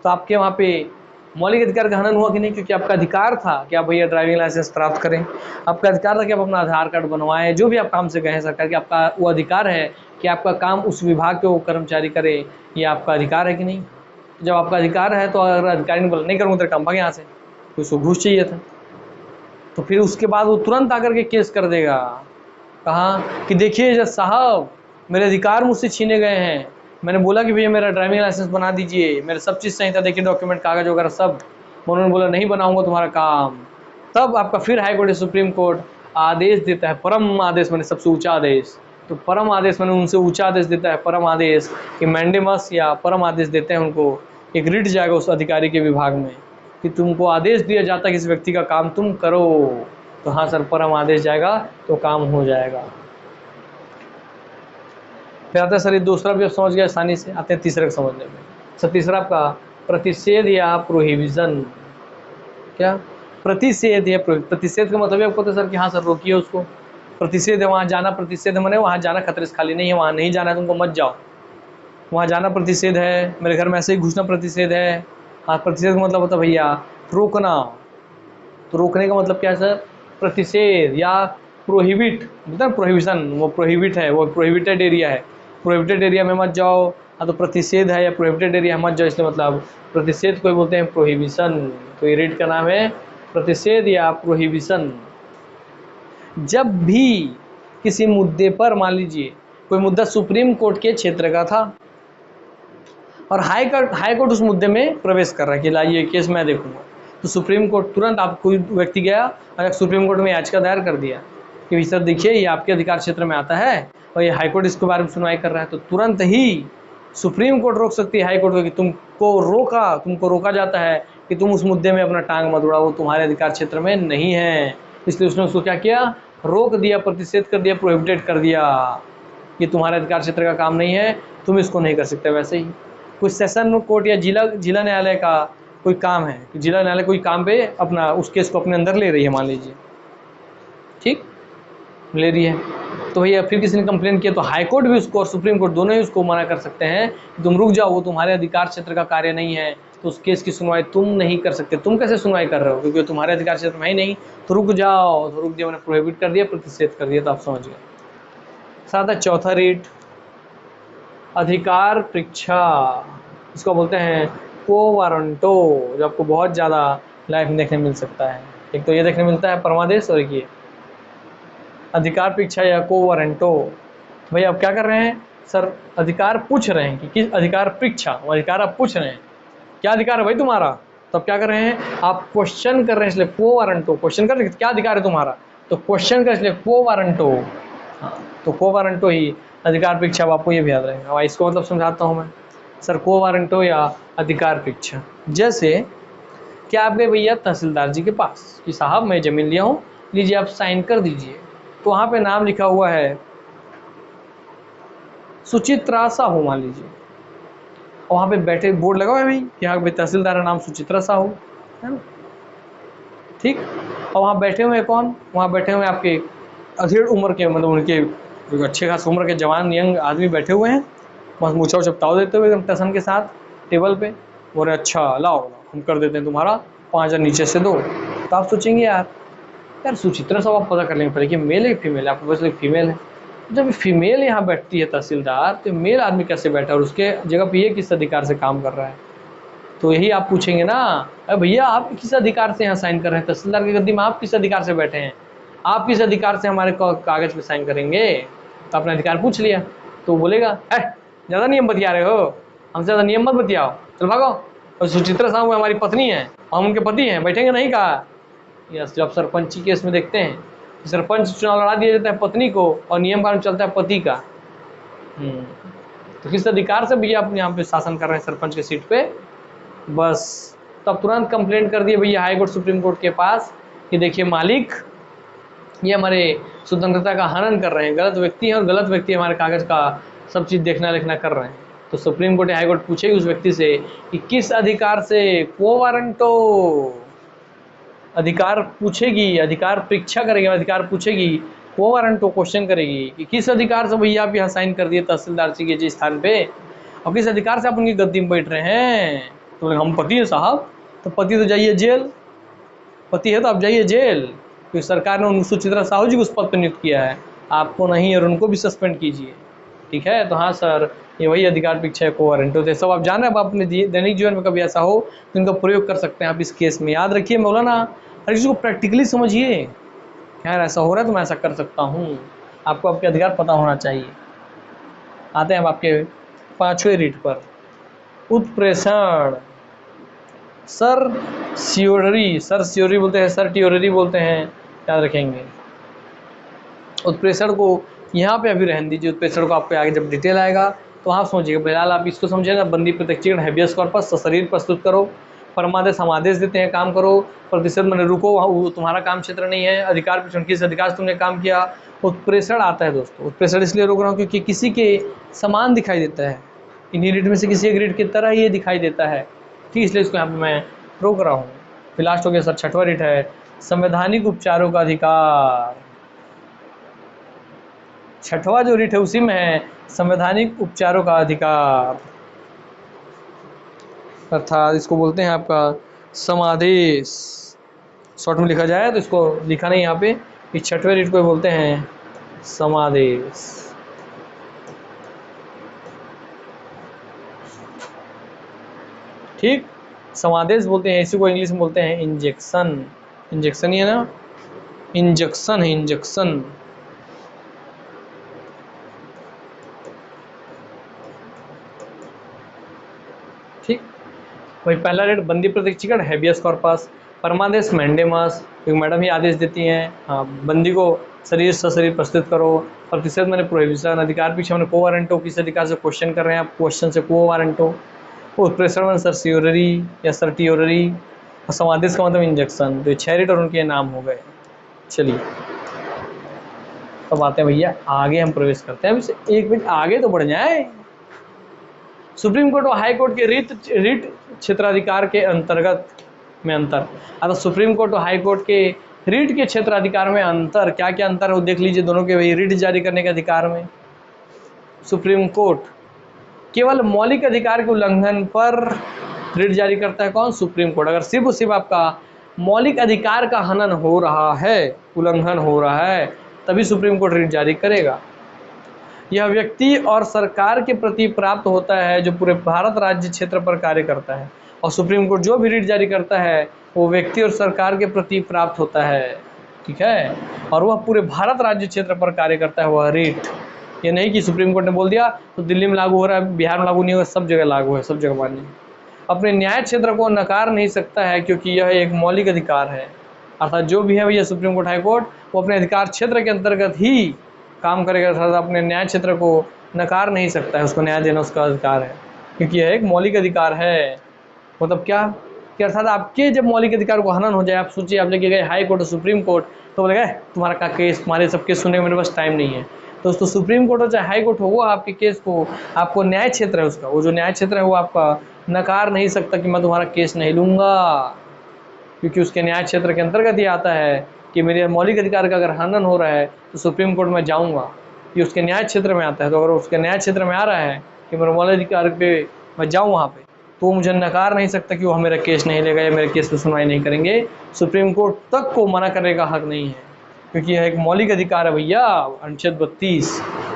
तो आपके वहाँ पे मौलिक अधिकार का हनन हुआ कि नहीं? क्योंकि आपका अधिकार था कि आप भैया ड्राइविंग लाइसेंस प्राप्त करें, आपका अधिकार था कि आप अपना आधार कार्ड बनवाएं, जो भी आप काम से गए हैं सरकार के, आपका वो अधिकार है कि आपका काम उस विभाग के वो कर्मचारी करे, ये आपका अधिकार है कि नहीं? जब आपका अधिकार है तो अगर अधिकारी ने बोला नहीं करूँगा तेरा काम, भाग यहाँ से, तो उसको घूस चाहिए था, तो फिर उसके बाद वो तुरंत आकर के केस कर देगा। कहाँ कि देखिए जज साहब मेरे अधिकार मुझसे छीने गए हैं, मैंने बोला कि भैया मेरा ड्राइविंग लाइसेंस बना दीजिए, मेरा सब चीज़ सही था, देखिए डॉक्यूमेंट कागज वगैरह सब, उन्होंने बोला नहीं बनाऊंगा तुम्हारा काम। तब आपका फिर हाई कोर्ट सुप्रीम कोर्ट आदेश देता है, परम आदेश मैंने सबसे ऊंचा आदेश, तो परम आदेश मैंने उनसे ऊंचा आदेश देता है, परम आदेश कि मैंडेमस या परम आदेश देते हैं उनको, एक रिट जाएगा उस अधिकारी के विभाग में कि तुमको आदेश दिया जाता है किसी व्यक्ति का काम तुम करो, तो हाँ सर परम आदेश जाएगा तो काम हो जाएगा। फिर आता है सर ये दूसरा भी आप समझ गए आसानी से, आते हैं तीसरे को समझने में। सर तीसरा आपका प्रतिषेध या प्रोहिबिशन। क्या प्रतिषेध या प्रतिषेध का मतलब आपको पता है सर कि हाँ सर रोकिए उसको, प्रतिषेध है वहाँ जाना, प्रतिषेध मैंने वहाँ जाना खतरे से खाली नहीं है, वहाँ नहीं जाना है तुमको मत जाओ, वहाँ जाना प्रतिषेध है, मेरे घर में ऐसे ही घुसना प्रतिषेध है। हाँ प्रतिषेध का मतलब होता है भैया रोकना, तो रोकने का मतलब क्या है सर? प्रतिषेध या प्रोहिबिट, मतलब प्रोहिबिशन, वो प्रोहिबिट है, वो प्रोहिबिटेड एरिया है, प्रोहिबिटेड एरिया में मत जाओ। हाँ तो प्रतिषेध है या प्रोहिबिटेड एरिया मत जाओ, इसलिए मतलब प्रतिषेध को बोलते हैं प्रोहिबिशन। तो ये रीड का नाम है प्रतिषेध या प्रोहिबिशन। जब भी किसी मुद्दे पर, मान लीजिए कोई मुद्दा सुप्रीम कोर्ट के क्षेत्र का था और हाई कोर्ट उस मुद्दे में प्रवेश कर रहा है कि लाइए केस मैं देखूंगा, तो सुप्रीम कोर्ट तुरंत, आप कोई व्यक्ति गया और सुप्रीम कोर्ट में याचिका दायर कर दिया कि सर देखिए ये आपके अधिकार क्षेत्र में आता है और ये हाई कोर्ट इसके बारे में सुनवाई कर रहा है, तो तुरंत ही सुप्रीम कोर्ट रोक सकती है हाई कोर्ट को कि तुमको रोका जाता है कि तुम उस मुद्दे में अपना टांग मत उड़ाओ, वो तुम्हारे अधिकार क्षेत्र में नहीं है। इसलिए उसने उसको क्या किया? रोक दिया, प्रतिषेध कर दिया, प्रोहिबिटेड कर दिया, ये तुम्हारे अधिकार क्षेत्र का काम नहीं है, तुम इसको नहीं कर सकते। वैसे ही कोई सेशन कोर्ट या जिला न्यायालय का कोई काम है, जिला न्यायालय कोई काम पे अपना उस केस को अपने अंदर ले रही है, मान लीजिए, ठीक ले रही है, तो भैया फिर किसी ने कंप्लेन किया तो हाई कोर्ट भी उसको और सुप्रीम कोर्ट दोनों ही उसको मना कर सकते हैं कि तुम रुक जाओ, वो तुम्हारे अधिकार क्षेत्र का कार्य नहीं है, तो उस केस की सुनवाई तुम नहीं कर सकते। तुम कैसे सुनवाई कर रहे हो क्योंकि तुम्हारे अधिकार क्षेत्र में ही नहीं, तो रुक जाओ, तो रुक दिया, मैंने प्रोहिबिट कर दिया, प्रतिषेध कर दिया, तो आप समझ गए। साथ है चौथा रीट अधिकार परीक्षा, इसको बोलते हैं को वारंटो, जो आपको बहुत ज़्यादा लाइफ में देखने मिल सकता है। एक तो ये देखने मिलता है परमादेश, और एक ये अधिकार परीक्षा या को वारंटो। भाई आप क्या कर रहे हैं सर? अधिकार पूछ रहे हैं कि किस अधिकार परीक्षा, अधिकार आप पूछ रहे हैं क्या अधिकार है भाई तुम्हारा, तो आप क्या कर रहे हैं? आप क्वेश्चन कर रहे हैं, इसलिए को वारंटो, क्वेश्चन कर रहे हैं क्या अधिकार है तुम्हारा, तो क्वेश्चन कर, इसलिए को वारंटो। हाँ तो को वारंटो ही अधिकार परीक्षा, आपको ये भी याद रहेगा। और इसको मतलब समझाता हूँ मैं सर, को वारंटो या अधिकार परीक्षा। जैसे क्या आप गए भैया तहसीलदार जी के पास कि साहब मैं ज़मीन लिया हूँ, लीजिए आप साइन कर दीजिए, तो वहाँ पे नाम लिखा हुआ है सुचित्रा साहू, मान लीजिए, और वहाँ पे बैठे बोर्ड लगा हुआ है भाई कि हाँ भाई तहसीलदार का नाम सुचित्रा साहू है ना, ठीक। और वहाँ बैठे हुए हैं कौन? वहाँ बैठे हुए आपके अधेड़ उम्र के, मतलब उनके अच्छे खास उम्र के जवान यंग आदमी बैठे हुए हैं, बस मूछा चपटाव देते हुए एकदम टसन के साथ टेबल पे, बोले अच्छा लाओ हम कर देते हैं तुम्हारा 5,000 नीचे से दो। तो आप सोचेंगे यार सुचित्रा साहू आप पता कर लेंगे पहले कि मेल है फीमेल है, आपको बस फीमेल है, जब फीमेल यहाँ बैठती है तहसीलदार, तो मेल आदमी कैसे बैठा और उसके जगह पे ये किस अधिकार से काम कर रहा है? तो यही आप पूछेंगे ना, अरे भैया आप किस अधिकार से यहाँ साइन कर रहे हैं? तहसीलदार की गद्दी में आप किस अधिकार से बैठे हैं? आप किस अधिकार से हमारे कागज पे साइन करेंगे? तो अपना अधिकार पूछ लिया, तो बोलेगा है ज़्यादा नियम बतिया रहे हो, हमसे ज़्यादा नियम मत बतियाओ, चल भागो। और सुचित्रा साहू हमारी पत्नी है, हम उनके पति हैं, बैठेंगे नहीं कहा। यस, जब सरपंची केस में देखते हैं कि सरपंच चुनाव लड़ा दिया जाता है पत्नी को और नियम कानून चलता है पति का। तो किस अधिकार से भैया आप यहाँ पे शासन कर रहे हैं सरपंच के सीट पे? बस तब तुरंत कंप्लेंट कर दिए भैया हाई कोर्ट सुप्रीम कोर्ट के पास कि देखिए मालिक, ये हमारे स्वतंत्रता का हनन कर रहे हैं, गलत व्यक्ति हैं और गलत व्यक्ति हमारे कागज का सब चीज़ देखना लिखना कर रहे हैं। तो सुप्रीम कोर्ट या हाई कोर्ट पूछेगी उस व्यक्ति से कि किस अधिकार से, क्वो वारंटो, अधिकार पूछेगी, अधिकार परीक्षा करेगी, अधिकार पूछेगी, क्वो वारंटो क्वेश्चन करेगी कि किस अधिकार से भैया आप यहाँ साइन कर दिए तहसीलदार जी के जिस स्थान पे, और किस अधिकार से आप उनकी गद्दी में बैठ रहे हैं? तो हम पति हैं साहब। तो पति तो जाइए जेल, पति है तो आप जाइए जेल, क्योंकि सरकार ने उन सुचित्रा साहू जी को उस पद पर नियुक्त किया है, आपको नहीं, और उनको भी सस्पेंड कीजिए। ठीक है, तो हाँ सर, ये वही अधिकार परीक्षा को वारंट होते हैं। सब आप जान रहे हैं, आप अपने दैनिक जीवन में कभी ऐसा हो तो इनका प्रयोग कर सकते हैं आप इस केस में। याद रखिए मौलाना, हर चीज़ को प्रैक्टिकली समझिए। खैर ऐसा हो रहा है तो मैं ऐसा कर सकता हूँ, आपको आपके अधिकार पता होना चाहिए। आते हैं अब आपके 5वें रीट पर, उत्प्रेषण। सर सियोररी, सर सियोररी बोलते हैं, सर टियोररी बोलते हैं, याद रखेंगे। उत्प्रेषण को यहाँ पे अभी रहने दीजिए, उत्प्रेषण को आपको आगे जब डिटेल आएगा तो आप समझिएगा। फिलहाल आप इसको समझिएगा, बंदी प्रत्यक्षीकरण, हैबियस कॉर्पस, सशरीर प्रस्तुत करो, परमादेश हम आदेश देते हैं काम करो, प्रतिशत मैंने रुको, वो तुम्हारा काम क्षेत्र नहीं है, अधिकार परीक्षण किस अधिकार से तुमने काम किया। उत्प्रेषण आता है दोस्तों, उत्प्रेषण इसलिए रोक रहा हूँ क्योंकि किसी के समान दिखाई देता है, इन्हीं रीड में से किसी एक रीड की तरह ही ये दिखाई देता है, ठीक, इसलिए इसको यहाँ पर मैं रोक रहा हूँ। फिर लास्ट हो गया सर 6वां रीट है, संवैधानिक उपचारों का अधिकार। 6वां जो रीट है उसी में है संवैधानिक उपचारों का अधिकार, अर्थात इसको बोलते हैं आपका समादेश। शॉर्ट में लिखा जाए तो इसको लिखा नहीं यहाँ पे, इस 6वें रीट को बोलते हैं समादेश। ठीक, समादेश बोलते हैं, इसी को इंग्लिश में बोलते हैं इंजेक्शन। इंजेक्शन ही है ना, इंजेक्शन है, इंजेक्शन। ठीक, वही पहला रेट बंदी प्रत्यक्षीकरण, हैबियस कॉर्पस, परमादेश मैंडेमस, क्योंकि मैडम ही आदेश देती हैं, हाँ, बंदी को शरीर सशरीर प्रस्तुत करो, प्रतिशत मैंने प्रोहिबिशन, अधिकार पीछे मैंने को वारंटो, किस अधिकार से क्वेश्चन कर रहे हैं आप, क्वेश्चन से को वारंटो, उत्प्रेषण में सर्सियोररी या सर्टियोररी, और समादेश का मतलब इंजेक्शन। तो 6 रेट और उनके नाम हो गए। चलिए तब आते हैं भैया आगे, हम प्रवेश करते हैं। अब एक मिनट आगे तो बढ़ जाए। सुप्रीम कोर्ट और हाई कोर्ट के रीट क्षेत्राधिकार के अंतर्गत में अंतर, अगर सुप्रीम कोर्ट और हाई कोर्ट के रीट के क्षेत्राधिकार में अंतर, क्या क्या अंतर है वो देख लीजिए दोनों के। वही रीट जारी करने के अधिकार में सुप्रीम कोर्ट केवल मौलिक अधिकार के उल्लंघन पर रीट जारी करता है, कौन? Supreme court. अगर सिर्फ और सिर्फ आपका मौलिक अधिकार का हनन हो रहा है, उल्लंघन हो रहा है, तभी सुप्रीम कोर्ट रीट जारी करेगा। यह व्यक्ति और सरकार के प्रति प्राप्त होता है जो पूरे भारत राज्य क्षेत्र पर कार्य करता है, और सुप्रीम कोर्ट जो भी रीट जारी करता है वो व्यक्ति और सरकार के प्रति प्राप्त होता है, ठीक है, और वह पूरे भारत राज्य क्षेत्र पर कार्य करता है वह रीट। ये नहीं कि सुप्रीम कोर्ट ने बोल दिया तो दिल्ली में लागू हो रहा है, बिहार में लागू नहीं होगा, सब जगह लागू है, सब जगह मान्य। अपने न्याय क्षेत्र को नकार नहीं सकता है क्योंकि यह एक मौलिक अधिकार है, अर्थात जो भी है भैया सुप्रीम कोर्ट हाई कोर्ट वो अपने अधिकार क्षेत्र के अंतर्गत ही काम करेगा, अर्थात अपने न्याय क्षेत्र को नकार नहीं सकता है, उसको न्याय देना उसका अधिकार है, क्योंकि यह एक मौलिक अधिकार है। मतलब क्या कि अर्थात आपके जब मौलिक अधिकार को हनन हो जाए, आप सोचिए आप लेके गए हाई कोर्ट और सुप्रीम कोर्ट, तो बोलेगा तुम्हारा का केस, तुम्हारे सब केस सुनने का मेरे पास टाइम नहीं है। दोस्तों सुप्रीम कोर्ट हो चाहे हाई कोर्ट हो, वो आपके केस को, आपको न्याय क्षेत्र है उसका, वो जो न्याय क्षेत्र है वो आपका नकार नहीं सकता कि मैं तुम्हारा केस नहीं लूँगा, क्योंकि उसके न्याय क्षेत्र के अंतर्गत ही आता है कि मेरे मौलिक अधिकार का अगर हनन हो रहा है तो सुप्रीम कोर्ट में जाऊंगा, ये उसके न्याय क्षेत्र में आता है। तो अगर उसके न्याय क्षेत्र में आ रहा है कि मेरे मौलिक अधिकार पे मैं जाऊँ वहाँ पे, तो मुझे नकार नहीं सकता कि वो मेरा केस नहीं लेगा या मेरे केस पर सुनवाई नहीं करेंगे, सुप्रीम कोर्ट तक को मना करने का हक नहीं है। क्योंकि यह एक मौलिक अधिकार है भैया, अनुच्छेद 32,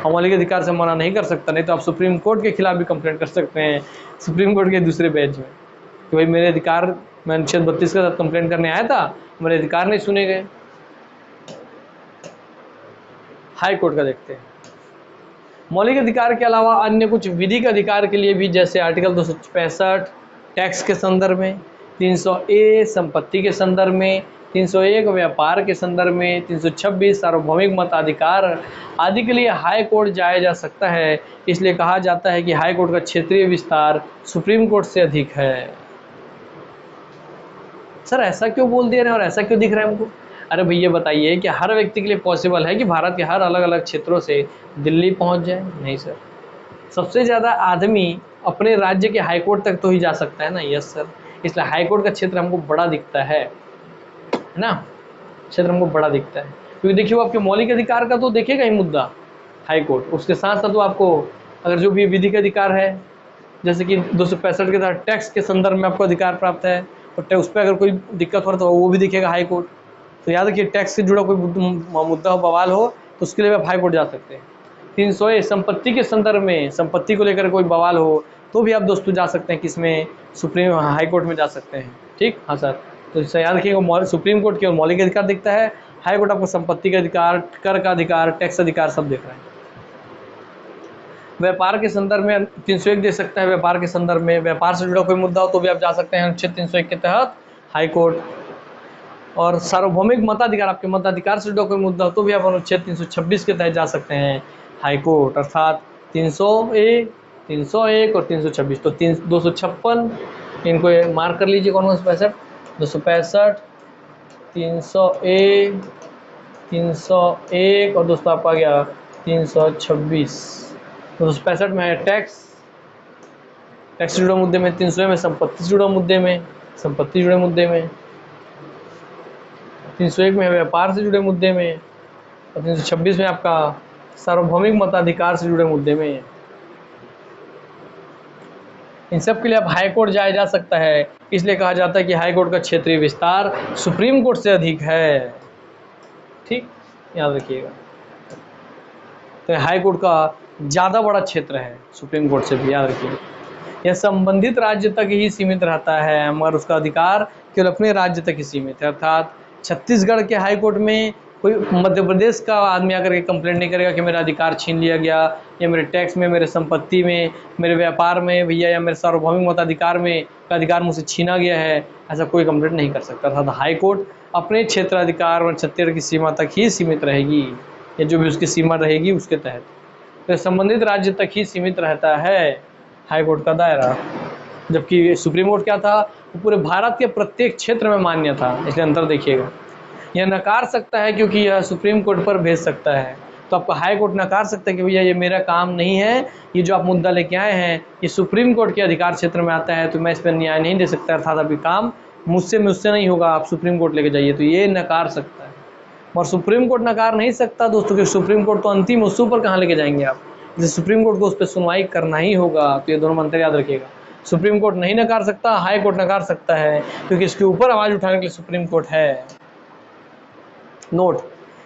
और मौलिक अधिकार से मना नहीं कर सकता, नहीं तो आप सुप्रीम कोर्ट के खिलाफ भी कंप्लेंट कर सकते हैं सुप्रीम कोर्ट के दूसरे बेंच में कि भाई मेरे अधिकार, मैं अनुच्छेद 32 के साथ कंप्लेंट करने आया था, मेरे अधिकार नहीं सुने गए। हाई कोर्ट का देखते हैं। मौलिक अधिकार के अलावा अन्य कुछ विधिक अधिकार के लिए भी, जैसे आर्टिकल 265 टैक्स के संदर्भ में, 300A संपत्ति के संदर्भ में, 301 व्यापार के संदर्भ में, 326 सार्वभौमिक मताधिकार आदि के लिए हाई कोर्ट जाया जा सकता है। इसलिए कहा जाता है कि हाई कोर्ट का क्षेत्रीय विस्तार सुप्रीम कोर्ट से अधिक है। सर ऐसा क्यों बोल दे रहे हैं और ऐसा क्यों दिख रहा है हमको? अरे भैया बताइए कि हर व्यक्ति के लिए पॉसिबल है कि भारत के हर अलग अलग क्षेत्रों से दिल्ली पहुंच जाए? नहीं सर, सबसे ज़्यादा आदमी अपने राज्य के हाई कोर्ट तक तो ही जा सकता है ना। यस सर, इसलिए हाई कोर्ट का क्षेत्र हमको बड़ा दिखता है ना, क्षेत्र हमको बड़ा दिखता है, क्योंकि देखिए वो आपके मौलिक अधिकार का तो देखेगा ही मुद्दा हाई कोर्ट, उसके साथ साथ वो आपको अगर जो भी विधिक अधिकार है, जैसे कि 265 के तहत टैक्स के संदर्भ में आपको अधिकार प्राप्त है, और उस पर अगर कोई दिक्कत हो तो वो भी दिखेगा हाई कोर्ट। तो याद रखिए, टैक्स से जुड़ा कोई मुद्दा हो, बवाल हो, तो उसके लिए आप हाई कोर्ट जा सकते हैं। 300A संपत्ति के संदर्भ में, संपत्ति को लेकर कोई बवाल हो तो भी आप दोस्तों जा सकते हैं, किसमें? सुप्रीम हाई कोर्ट में जा सकते हैं। ठीक, हाँ सर, तो इससे याद रखिएगा सुप्रीम कोर्ट केवल मौलिक अधिकार दिखता है, हाई कोर्ट आपको संपत्ति का अधिकार, कर का अधिकार, टैक्स अधिकार सब दिख रहा है। व्यापार के संदर्भ में 301 दे सकता है, व्यापार के संदर्भ में, व्यापार से जुड़ा कोई मुद्दा हो तो भी आप जा सकते हैं अनुच्छेद 301 के तहत हाई कोर्ट। और सार्वभौमिक मताधिकार, आपके मताधिकार से जुड़ा कोई मुद्दा हो तो भी आप अनुच्छेद 326 के तहत जा सकते हैं हाई कोर्ट, अर्थात 301, 301 और 326, तो 256, इनको मार्क कर लीजिए, कौन कौन से 65, 265, 300A, 301 और दोस्तों आपका गया 326। 265 में है टैक्स से जुड़े मुद्दे में, 300 में संपत्ति से जुड़ा मुद्दे में, संपत्ति जुड़े मुद्दे में, 301 में है व्यापार से जुड़े मुद्दे में, और 326 में आपका सार्वभौमिक मताधिकार से जुड़े मुद्दे में। इन सब के लिए आप हाई कोर्ट जाया जा सकता है, इसलिए कहा जाता है कि हाई कोर्ट का क्षेत्रीय विस्तार सुप्रीम कोर्ट से अधिक है। ठीक, याद रखिएगा। तो हाई कोर्ट का ज़्यादा बड़ा क्षेत्र है सुप्रीम कोर्ट से भी, याद रखिए। यह संबंधित राज्य तक ही सीमित रहता है, मगर उसका अधिकार केवल अपने राज्य तक ही सीमित है। अर्थात छत्तीसगढ़ के हाई कोर्ट में कोई मध्य प्रदेश का आदमी आकर के कंप्लेंट नहीं करेगा कि मेरा अधिकार छीन लिया गया, या मेरे टैक्स में, मेरे संपत्ति में, मेरे व्यापार में भैया, या मेरे सार्वभौमिक मताधिकार में का अधिकार मुझसे छीना गया है, ऐसा कोई कंप्लेंट नहीं कर सकता। अर्थात हाई कोर्ट अपने क्षेत्राधिकार और छत्तीसगढ़ की सीमा तक ही सीमित रहेगी, या जो भी उसकी सीमा रहेगी उसके तहत, तो संबंधित राज्य तक ही सीमित रहता है हाई कोर्ट का दायरा। जबकि सुप्रीम कोर्ट क्या था, वो पूरे भारत के प्रत्येक क्षेत्र में मान्य था, इसलिए अंतर देखिएगा। यह नकार सकता है क्योंकि यह सुप्रीम कोर्ट पर भेज सकता है, तो आपका हाई कोर्ट नकार सकता है कि भैया ये मेरा काम नहीं है, ये जो आप मुद्दा लेके आए हैं ये सुप्रीम कोर्ट के अधिकार क्षेत्र में आता है, तो मैं इस पर न्याय नहीं दे सकता, अर्थात अभी काम मुझसे नहीं होगा, आप सुप्रीम कोर्ट लेके जाइए, तो ये नकार सकता है। और सुप्रीम कोर्ट नकार नहीं सकता दोस्तों, क्योंकि सुप्रीम कोर्ट तो अंतिम, उससे ऊपर कहाँ लेके जाएंगे आप, जैसे सुप्रीम कोर्ट को उस पर सुनवाई करना ही होगा। तो ये दोनों मंत्र याद रखिएगा, सुप्रीम कोर्ट नहीं नकार सकता, हाई कोर्ट नकार सकता है, क्योंकि इसके ऊपर आवाज उठाने के लिए सुप्रीम कोर्ट है। नोट,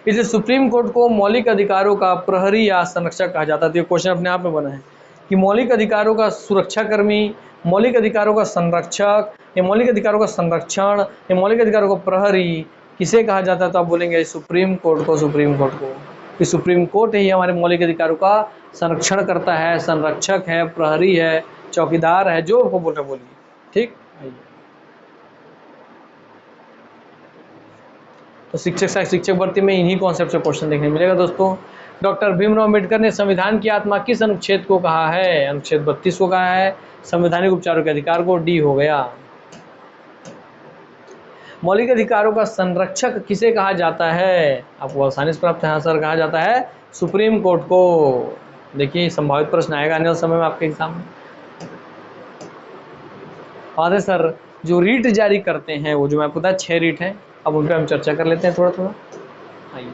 इसलिए सुप्रीम कोर्ट को मौलिक अधिकारों का प्रहरी या संरक्षक कहा जाता है। तो ये क्वेश्चन अपने आप में बना है कि मौलिक अधिकारों का सुरक्षा कर्मी, मौलिक अधिकारों का संरक्षक, या मौलिक अधिकारों का संरक्षण, या मौलिक अधिकारों का प्रहरी किसे कहा जाता है? तो आप बोलेंगे सुप्रीम कोर्ट को। सुप्रीम कोर्ट को, कि सुप्रीम कोर्ट ही हमारे मौलिक अधिकारों का संरक्षण करता है, संरक्षक है, प्रहरी है, चौकीदार है, जो आपको बोल रहे बोलिए। ठीक, तो शिक्षक भर्ती में इन्हीं कॉन्सेप्ट से क्वेश्चन देखने मिलेगा दोस्तों। डॉक्टर भीमराव अम्बेडकर ने संविधान की आत्मा किस अनुच्छेद को कहा है? अनुच्छेद 32 को कहा है। संवैधानिक उपचारों के अधिकार को डी हो गया। मौलिक अधिकारों का संरक्षक किसे कहा जाता है? आपको आसानी से प्राप्त है आंसर, कहा जाता है सुप्रीम कोर्ट को। देखिए संभावित प्रश्न आएगा आने वाले समय में आपके एग्जाम में। और सर जो रीट जारी करते हैं, वो जो मैं आपको बताया 6 रीट हैं, अब उन पर हम चर्चा कर लेते हैं थोड़ा थोड़ा। आइए,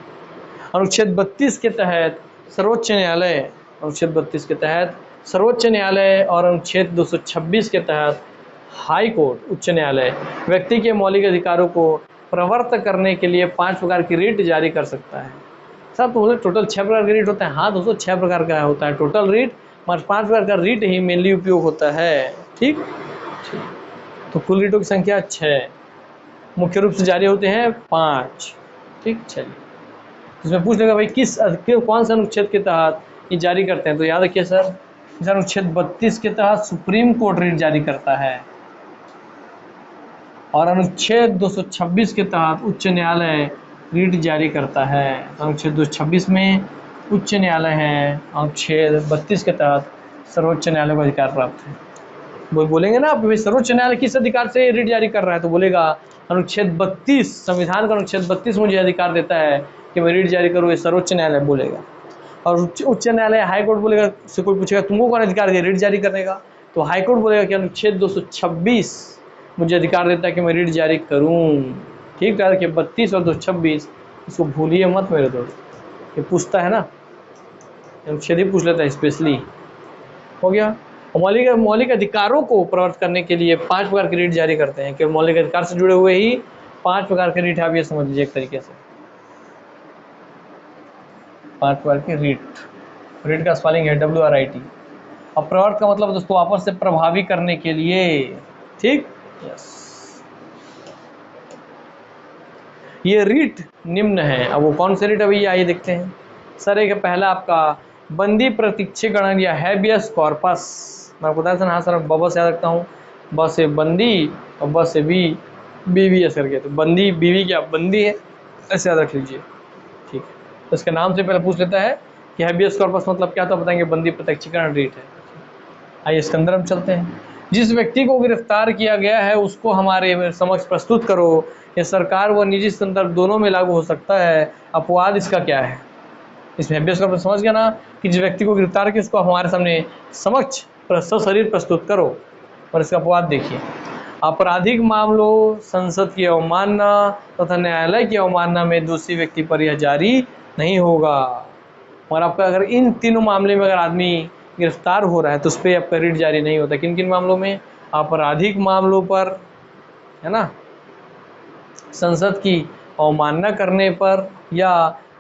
अनुच्छेद 32 के तहत सर्वोच्च न्यायालय, अनुच्छेद 32 के तहत सर्वोच्च न्यायालय और अनुच्छेद 226 के तहत हाई कोर्ट, उच्च न्यायालय व्यक्ति के मौलिक अधिकारों को प्रवर्त करने के लिए 5 प्रकार की रीट जारी कर सकता है। सर तो बोले टोटल 6 प्रकार के रीट होता है। हाँ दोस्तों 6 प्रकार का होता है टोटल रीट, मगर 5 प्रकार का रीट ही मेनली उपयोग होता है। ठीक, तो कुल रीटों की संख्या 6, मुख्य रूप से जारी होते हैं 5। ठीक, चलिए इसमें पूछ लेगा भाई कौन से अनुच्छेद के तहत ये जारी करते हैं, तो याद रखिए सर अनुच्छेद 32 के तहत सुप्रीम कोर्ट रीट जारी करता है, और अनुच्छेद 226 के तहत उच्च न्यायालय रीट जारी करता है। अनुच्छेद 226 में उच्च न्यायालय है, अनुच्छेद 32 के तहत सर्वोच्च न्यायालय को अधिकार प्राप्त है। वो बोलेंगे ना आप भाई सर्वोच्च न्यायालय किस अधिकार से रीट जारी कर रहा है, तो बोलेगा अनुच्छेद 32, संविधान का अनुच्छेद 32 मुझे अधिकार देता है कि मैं रीट जारी करूँ, ये सर्वोच्च न्यायालय बोलेगा। और उच्च न्यायालय हाईकोर्ट बोलेगा, से कोई पूछेगा तुमको कौन अधिकार दिया रीट जारी करने का, तो हाईकोर्ट बोलेगा कि अनुच्छेद 226 मुझे अधिकार देता है कि मैं रीट जारी करूं। ठीक, तो याद 32 और 226 इसको भूलिए मत मेरे दोस्त, ये पूछता है ना, अनुच्छेद ही पूछ लेता है स्पेशली। हो गया। मौलिक अधिकारों को प्रवर्त करने के लिए 5 प्रकार के रीट जारी करते हैं, केवल मौलिक अधिकार से जुड़े हुए ही 5 प्रकार के रीट, आप ये समझ लीजिए एक तरीके से 5 प्रकार के रीट का स्पेलिंग है WRIT। अब प्रवर्त का मतलब दोस्तों आपस से प्रभावी करने के लिए। ठीक, यस, ये रीट निम्न है। अब वो कौन से रीट अभी आइए देखते हैं। सर एक पहला आपका बंदी प्रत्यक्षीकरण या हैबियस कॉर्पस, मैं आपको बताया था ना। हाँ सर ब से याद रखता हूँ, ब से बंदी और ब से बी एस करके, तो बंदी बीवी क्या बंदी है, ऐसे याद रख लीजिए। ठीक है, तो इसके नाम से पहले पूछ लेता है कि हैबियस कॉर्पस मतलब क्या, तो बताएंगे बंदी प्रत्यक्षीकरण रीट है। आइए इसके अंदर हम चलते हैं। जिस व्यक्ति को गिरफ्तार किया गया है उसको हमारे समक्ष प्रस्तुत करो, यह सरकार व निजी संदर्भ दोनों में लागू हो सकता है। अपवाद इसका क्या है, इसमें हैबियस कॉर्पस समझ गया ना, कि जिस व्यक्ति को गिरफ्तार किया उसको हमारे सामने समक्ष सशरीर प्रस्तुत करो। और इसका अपवाद देखिए, आपराधिक मामलों, संसद की अवमानना तथा न्यायालय की अवमानना में दोषी व्यक्ति पर यह जारी नहीं होगा। और आपका अगर इन तीनों मामले में अगर आदमी गिरफ्तार हो रहा है तो उस पर आपका रीट जारी नहीं होता। किन किन मामलों में, आपराधिक मामलों पर, है ना, संसद की अवमानना करने पर या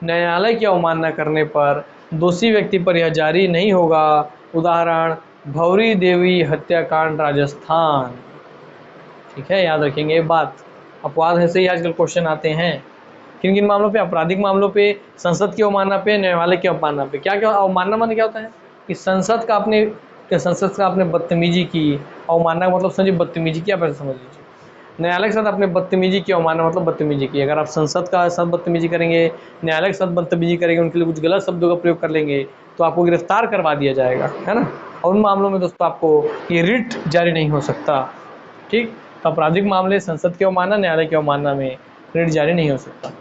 न्यायालय की अवमानना करने पर दोषी व्यक्ति पर यह जारी नहीं होगा। उदाहरण भौरी देवी हत्याकांड राजस्थान। ठीक है, याद रखेंगे ये बात। अपवाद ऐसे ही आजकल क्वेश्चन आते हैं। किन किन मामलों पे, आपराधिक मामलों पे, संसद की अवमानना पे, न्यायालय की अवमानना पे। क्या क्या अवमानना माने क्या होता है कि संसद का आपने बदतमीजी की, अवमानना का मतलब समझिए बदतमीजी की, आप ऐसे समझ लीजिए। न्यायालय के साथ आपने बदतमीजी की, अवमानना मतलब बदतमीजी की। अगर आप संसद का साथ बदतमीजी करेंगे, न्यायालय के साथ बदतमीजी करेंगे, उनके लिए कुछ गलत शब्दों का प्रयोग कर लेंगे तो आपको गिरफ्तार करवा दिया जाएगा, है ना। और उन मामलों में दोस्तों आपको ये रीट जारी नहीं हो सकता। ठीक, तो आपराधिक मामले, संसद की अवमानना, न्यायालय की अवमानना में रीट जारी नहीं हो सकता।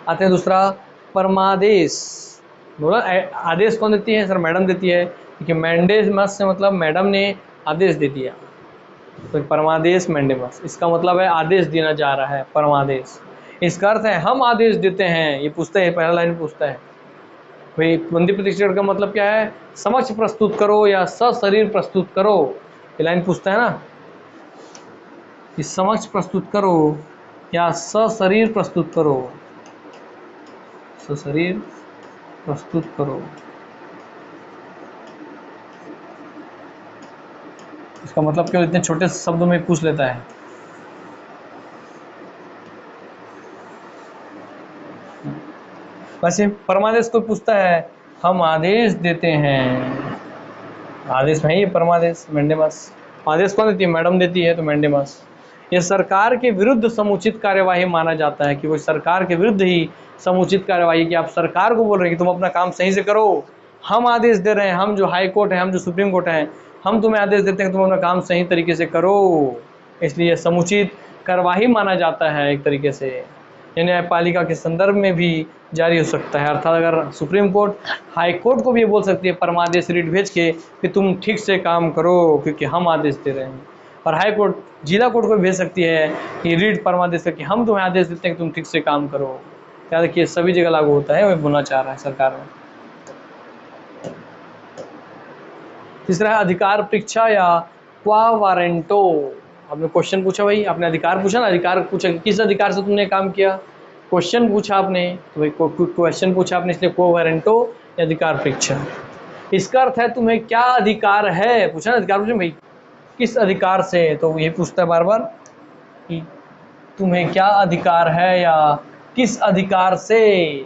आते हैं दूसरा परमादेश। बोला आदेश कौन देती है, सर मैडम देती है, क्योंकि मैंडेमस से मतलब मैडम ने आदेश दे दिया, तो परमादेश मैंडेमस, इसका मतलब है आदेश देना जा रहा है, परमादेश। इसका अर्थ है हम आदेश देते हैं, ये पूछता है, पहला लाइन पूछता है भाई बंदी प्रत्यक्षीकरण का मतलब क्या है, समक्ष प्रस्तुत करो या सशरीर प्रस्तुत करो, ये लाइन पूछता है ना, कि समक्ष प्रस्तुत करो या सशरीर प्रस्तुत करो, सशरीर प्रस्तुत करो। इसका मतलब क्यों इतने छोटे शब्दों में पूछ लेता है। वैसे परमादेश को पूछता है, हम आदेश देते हैं, आदेश में ही परमादेश मैंडेमस। आदेश कौन देती है, मैडम देती है, तो मैंडेमस। ये सरकार के विरुद्ध समुचित कार्यवाही माना जाता है, कि वो सरकार के विरुद्ध ही समुचित कार्यवाही, कि आप सरकार को बोल रहे हैं कि तुम अपना काम सही से करो, हम आदेश दे रहे हैं, हम जो हाई कोर्ट है, हम जो सुप्रीम कोर्ट है, हम तुम्हें आदेश देते हैं कि तुम अपना काम सही तरीके से करो, इसलिए समुचित कार्यवाही माना जाता है एक तरीके से। ये न्यायपालिका के संदर्भ में भी जारी हो सकता है, अर्थात अगर सुप्रीम कोर्ट हाई कोर्ट को भी ये बोल सकती है परमादेश रीट भेज के कि तुम ठीक से काम करो क्योंकि हम आदेश दे रहे हैं, और हाई कोर्ट जिला कोर्ट को भेज सकती है कि रीट परमादेश करके हम तुम्हें आदेश देते हैं कि तुम ठीक से काम करो। याद रखिए सभी जगह लागू होता है, वही बोलना चाह रहा है सरकार में। तीसरा है अधिकार परीक्षा या क्वा वारंटो। आपने क्वेश्चन पूछा भाई, आपने अधिकार पूछा ना, अधिकार पूछा कि किस अधिकार से तुमने काम किया, क्वेश्चन पूछा आपने तो भाई क्वेश्चन पूछा आपने, इसलिए को वारंटो या अधिकार परीक्षा। इसका अर्थ है तुम्हें क्या अधिकार है, पूछा ना अधिकार, पूछा भाई किस अधिकार से, तो ये पूछता है बार बार कि तुम्हें क्या अधिकार है या किस अधिकार से,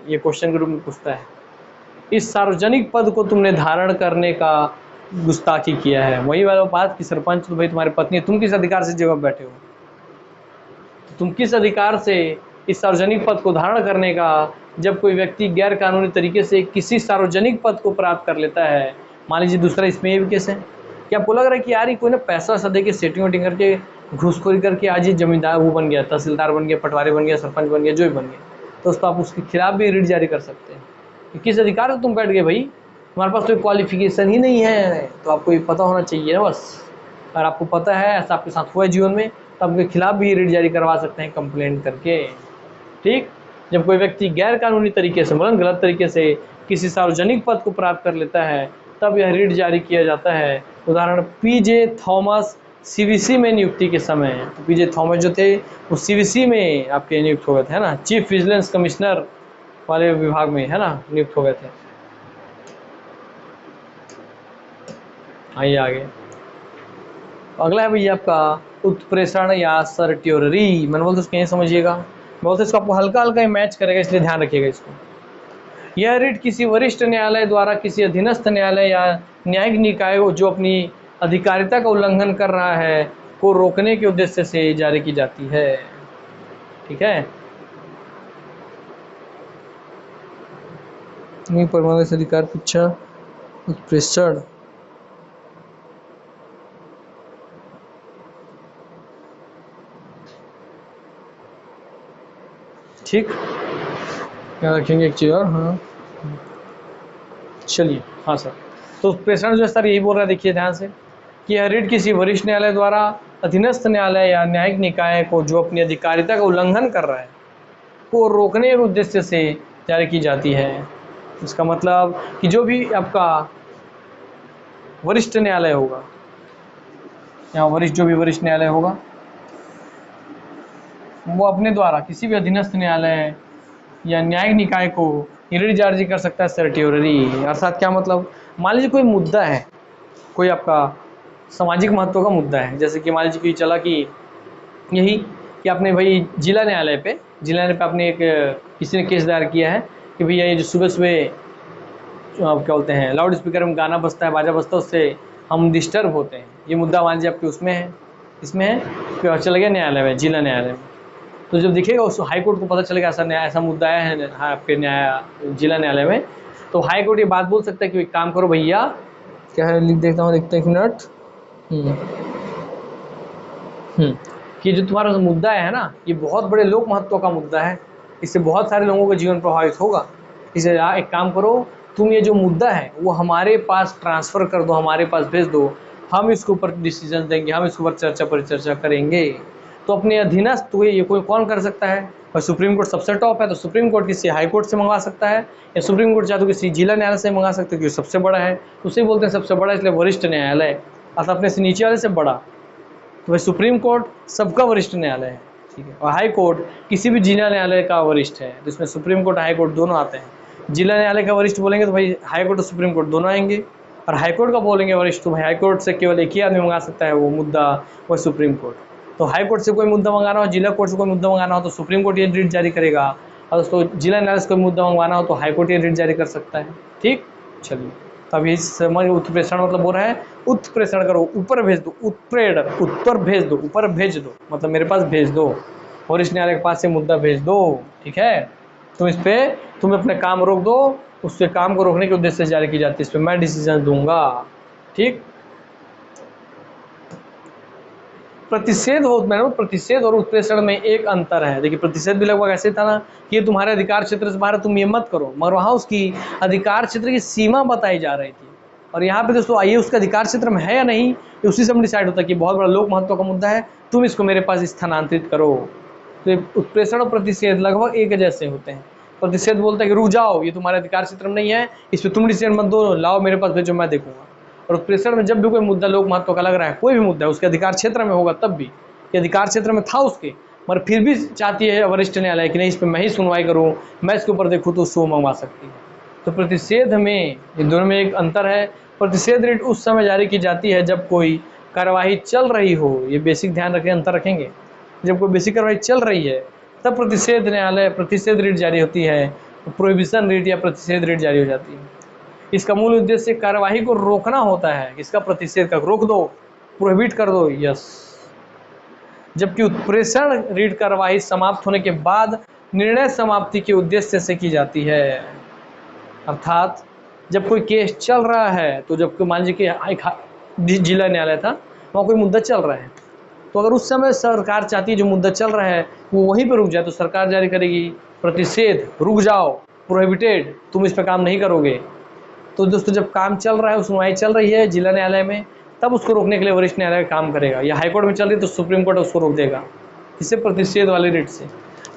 ये क्वेश्चन के रूप में पूछता है। इस सार्वजनिक पद को तुमने धारण करने का गुस्ताखी किया है, वही वाला बात कि सरपंच तो भाई तुम्हारी पत्नी है, तुम किस अधिकार से जगह बैठे हो, तुम किस अधिकार से इस सार्वजनिक पद को धारण करने का, जब कोई व्यक्ति गैर कानूनी तरीके से किसी सार्वजनिक पद को प्राप्त कर लेता है। मान लीजिए दूसरा इसमें ये भी केस है कि आपको लग रहा है कि यार ये कोई ना पैसा वैसा दे के सेटिंग वेटिंग करके घूसखोरी करके आज ये जमींदार वो बन गया, तहसीलदार बन गया, पटवारी बन गया, सरपंच बन गया, जो भी बन गया, तो उसको आप उसके खिलाफ भी रिट जारी कर सकते हैं कि किस अधिकार से तुम बैठ गए भाई, तुम्हारे पास कोई क्वालिफिकेशन ही नहीं है, तो आपको ये पता होना चाहिए ना बस। अगर आपको पता है ऐसा आपके साथ हुआ है जीवन में, तो आपके खिलाफ भी रिट जारी करवा सकते हैं कंप्लेंट करके। ठीक, जब कोई व्यक्ति गैर कानूनी तरीके से मतलब गलत तरीके से किसी सार्वजनिक पद को प्राप्त कर लेता है, तब यह रिट जारी किया जाता है। उदाहरण पीजे थॉमस सीवीसी में नियुक्ति के समय, तो पीजे थॉमस जो थे वो सीवीसी में आपके नियुक्त हो गए थे, है ना, चीफ विजिलेंस कमिश्नर वाले विभाग में, है ना, नियुक्त हो गए थे। आइए आगे, अगला है भैया आपका उत्प्रेषण या सर्ट्योररी। मैंने बोलते उसको यहीं समझिएगा, बोलते इसको आपको हल्का हल्का ही मैच करेगा, इसलिए ध्यान रखिएगा इसको। यह रिट किसी वरिष्ठ न्यायालय द्वारा किसी अधीनस्थ न्यायालय या न्यायिक निकाय को जो अपनी अधिकारिता का उल्लंघन कर रहा है को रोकने के उद्देश्य से जारी की जाती है। ठीक है, परमाणु से अधिकार पूछा, उत्प्रेषण, ठीक, क्या रखेंगे एक चीज और, हाँ चलिए, हाँ सर, तो उत्प्रेषण जो सर यही बोल रहा है, देखिए ध्यान से कि यह रिट किसी वरिष्ठ न्यायालय द्वारा अधीनस्थ न्यायालय या न्यायिक निकाय को जो अपनी अधिकारिता का उल्लंघन कर रहा है को रोकने के उद्देश्य से जारी की जाती है। इसका मतलब कि जो भी आपका वरिष्ठ न्यायालय होगा या वरिष्ठ जो भी वरिष्ठ न्यायालय होगा वो अपने द्वारा किसी भी अधीनस्थ न्यायालय या न्यायिक निकाय को रिट जारी कर सकता है सर्ट्योररी। अर्थात क्या मतलब, मान लीजिए कोई मुद्दा है, कोई आपका सामाजिक महत्व का मुद्दा है, जैसे कि मान लीजिए कि चला कि यही कि आपने भाई जिला न्यायालय पे आपने एक किसी ने केस दायर किया है कि भैया ये जो सुबह सुबह क्या बोलते हैं लाउड स्पीकर में गाना बजता है, बाजा बजता है, उससे हम डिस्टर्ब होते हैं, ये मुद्दा मान लीजिए आपके उसमें है, इसमें है, फिर चला गया न्यायालय में, जिला न्यायालय में, तो जब देखिएगा उस हाई कोर्ट को पता चलेगा ऐसा मुद्दा आया है आपके जिला न्यायालय में, तो हाई कोर्ट ये बात बोल सकता है कि एक काम करो भैया, क्या है लिख देखता हूँ, देखते हैं एक मिनट, कि जो तुम्हारा मुद्दा है ना, ये बहुत बड़े लोक महत्व का मुद्दा है, इससे बहुत सारे लोगों का जीवन प्रभावित होगा, इसे एक काम करो, तुम ये जो मुद्दा है वो हमारे पास ट्रांसफ़र कर दो, हमारे पास भेज दो, हम इसके ऊपर डिसीजन देंगे, हम इसके ऊपर चर्चा परिचर्चा करेंगे। तो अपने अधीनस्थ हुए ये कोई कौन कर सकता है, और सुप्रीम कोर्ट सबसे टॉप है, तो सुप्रीम कोर्ट किसी हाई कोर्ट से मंगवा सकता है, या सुप्रीम कोर्ट चाहे तो किसी जिला न्यायालय से मंगा सकते हैं क्योंकि सबसे बड़ा है, तो उसे बोलते हैं सबसे बड़ा, इसलिए वरिष्ठ न्यायालय, अर्थात अपने से नीचे वाले से बड़ा। तो भाई सुप्रीम कोर्ट सबका वरिष्ठ न्यायालय है, ठीक है, और हाई कोर्ट किसी भी जिला न्यायालय का वरिष्ठ है, तो इसमें सुप्रीम कोर्ट हाई कोर्ट दोनों आते हैं। जिला न्यायालय का वरिष्ठ बोलेंगे तो भाई हाई कोर्ट और सुप्रीम कोर्ट दोनों आएंगे, और हाई कोर्ट का बोलेंगे वरिष्ठ तो भाई हाई कोर्ट से केवल एक ही आदमी मंगा सकता है वो मुद्दा, वो सुप्रीम कोर्ट। तो हाई कोर्ट से कोई मुद्दा मंगाना हो, जिला कोर्ट से कोई मुद्दा मंगाना हो तो सुप्रीम कोर्ट ये रिट जारी करेगा, और उसको जिला न्यायालय से कोई मुद्दा मंगवाना हो तो हाई कोर्ट ये रिट जारी कर सकता है। ठीक, चलिए, तब यही समझ, उत्प्रेषण मतलब हो रहा है उत्प्रेषण करो, ऊपर भेज दो, उत्तर भेज दो, ऊपर भेज दो, मतलब मेरे पास भेज दो, वरिष्ठ न्यायालय के पास से मुद्दा भेज दो, ठीक है, तो इस पर तुम अपने काम रोक दो, उसके काम को रोकने के उद्देश्य से जारी की जाती है, इस पर मैं डिसीजन दूंगा। ठीक, प्रतिषेध प्रतिषेध और उत्प्रेषण में एक अंतर है। देखिए प्रतिषेध भी लगभग ऐसे था ना कि ये तुम्हारे अधिकार क्षेत्र से बाहर, तुम ये मत करो, मगर वहाँ उसकी अधिकार क्षेत्र की सीमा बताई जा रही थी, और यहाँ पे दोस्तों आइए उसका अधिकार क्षेत्र में है या नहीं, ये उसी से डिसाइड होता है कि बहुत बड़ा लोक महत्व का मुद्दा है, तुम इसको मेरे पास स्थानांतरित करो। तो उत्प्रेषण और प्रतिषेध लगभग एक जैसे होते हैं। प्रतिषेध बोलता है कि रुक जाओ, ये तुम्हारे अधिकार क्षेत्र में नहीं है, इस पर तुम डिसीजन मत दो, लाओ मेरे पास भेजो, मैं देखूंगा। और उत्प्रेषण में जब भी कोई मुद्दा लोक महत्व का लग रहा है, कोई भी मुद्दा है उसके अधिकार क्षेत्र में होगा तब भी, कि अधिकार क्षेत्र में था उसके, मगर फिर भी चाहती है वरिष्ठ न्यायालय कि नहीं, इस पर मैं ही सुनवाई करूँ, मैं इसके ऊपर देखूँ, तो उसको मंगवा सकती है। तो प्रतिषेध में इन दोनों में एक अंतर है। प्रतिषेध रिट उस समय जारी की जाती है जब कोई कार्यवाही चल रही हो, ये बेसिक ध्यान रखें, अंतर रखेंगे। जब कोई बेसिक कार्रवाई चल रही है तब प्रतिषेध रिट जारी होती है, प्रोहिबिशन रिट या प्रतिषेध रिट जारी हो जाती है। इसका मूल उद्देश्य कार्यवाही को रोकना होता है, इसका प्रतिषेध का रोक दो, प्रोहिबिट कर दो, यस। जबकि उत्प्रेषण रिट कार्यवाही समाप्त होने के बाद निर्णय समाप्ति के उद्देश्य से की जाती है। अर्थात जब कोई केस चल रहा है, तो जब मान लीजिए कि एक जिला न्यायालय था, वहाँ कोई मुद्दा चल रहा है, तो अगर उस समय सरकार चाहती है जो मुद्दा चल रहा है वो वहीं पर रुक जाए, तो सरकार जारी करेगी प्रतिषेध, रुक जाओ, प्रोहिबिटेड, तुम इस पर काम नहीं करोगे। तो दोस्तों जब काम चल रहा है, सुनवाई चल रही है जिला न्यायालय में, तब उसको रोकने के लिए वरिष्ठ न्यायालय काम करेगा, या हाईकोर्ट में चल रही है तो सुप्रीम कोर्ट उसको रोक देगा, इससे प्रतिषेध वाले रिट से।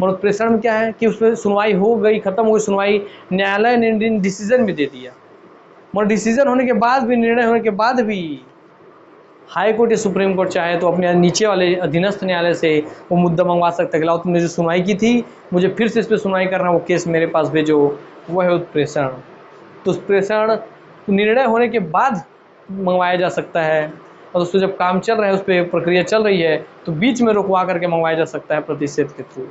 मगर उत्प्रेषण में क्या है कि उसमें सुनवाई हो गई, खत्म हो गई सुनवाई, न्यायालय ने डिसीजन भी दे दिया, मगर डिसीजन होने के बाद भी, निर्णय होने के बाद भी हाई कोर्ट या सुप्रीम कोर्ट चाहे तो अपने नीचे वाले अधीनस्थ न्यायालय से वो मुद्दा मंगवा सकता है कि लाओ तुमने जो सुनवाई की थी, मुझे फिर से इस पर सुनवाई करना, वो केस मेरे पास भेजो, वह है उत्प्रेषण। तो उत्प्रेषण निर्णय होने के बाद मंगवाया जा सकता है, और दोस्तों जब काम चल रहा है, उस पर प्रक्रिया चल रही है, तो बीच में रुकवा करके मंगवाया जा सकता है प्रतिषेध के थ्रू।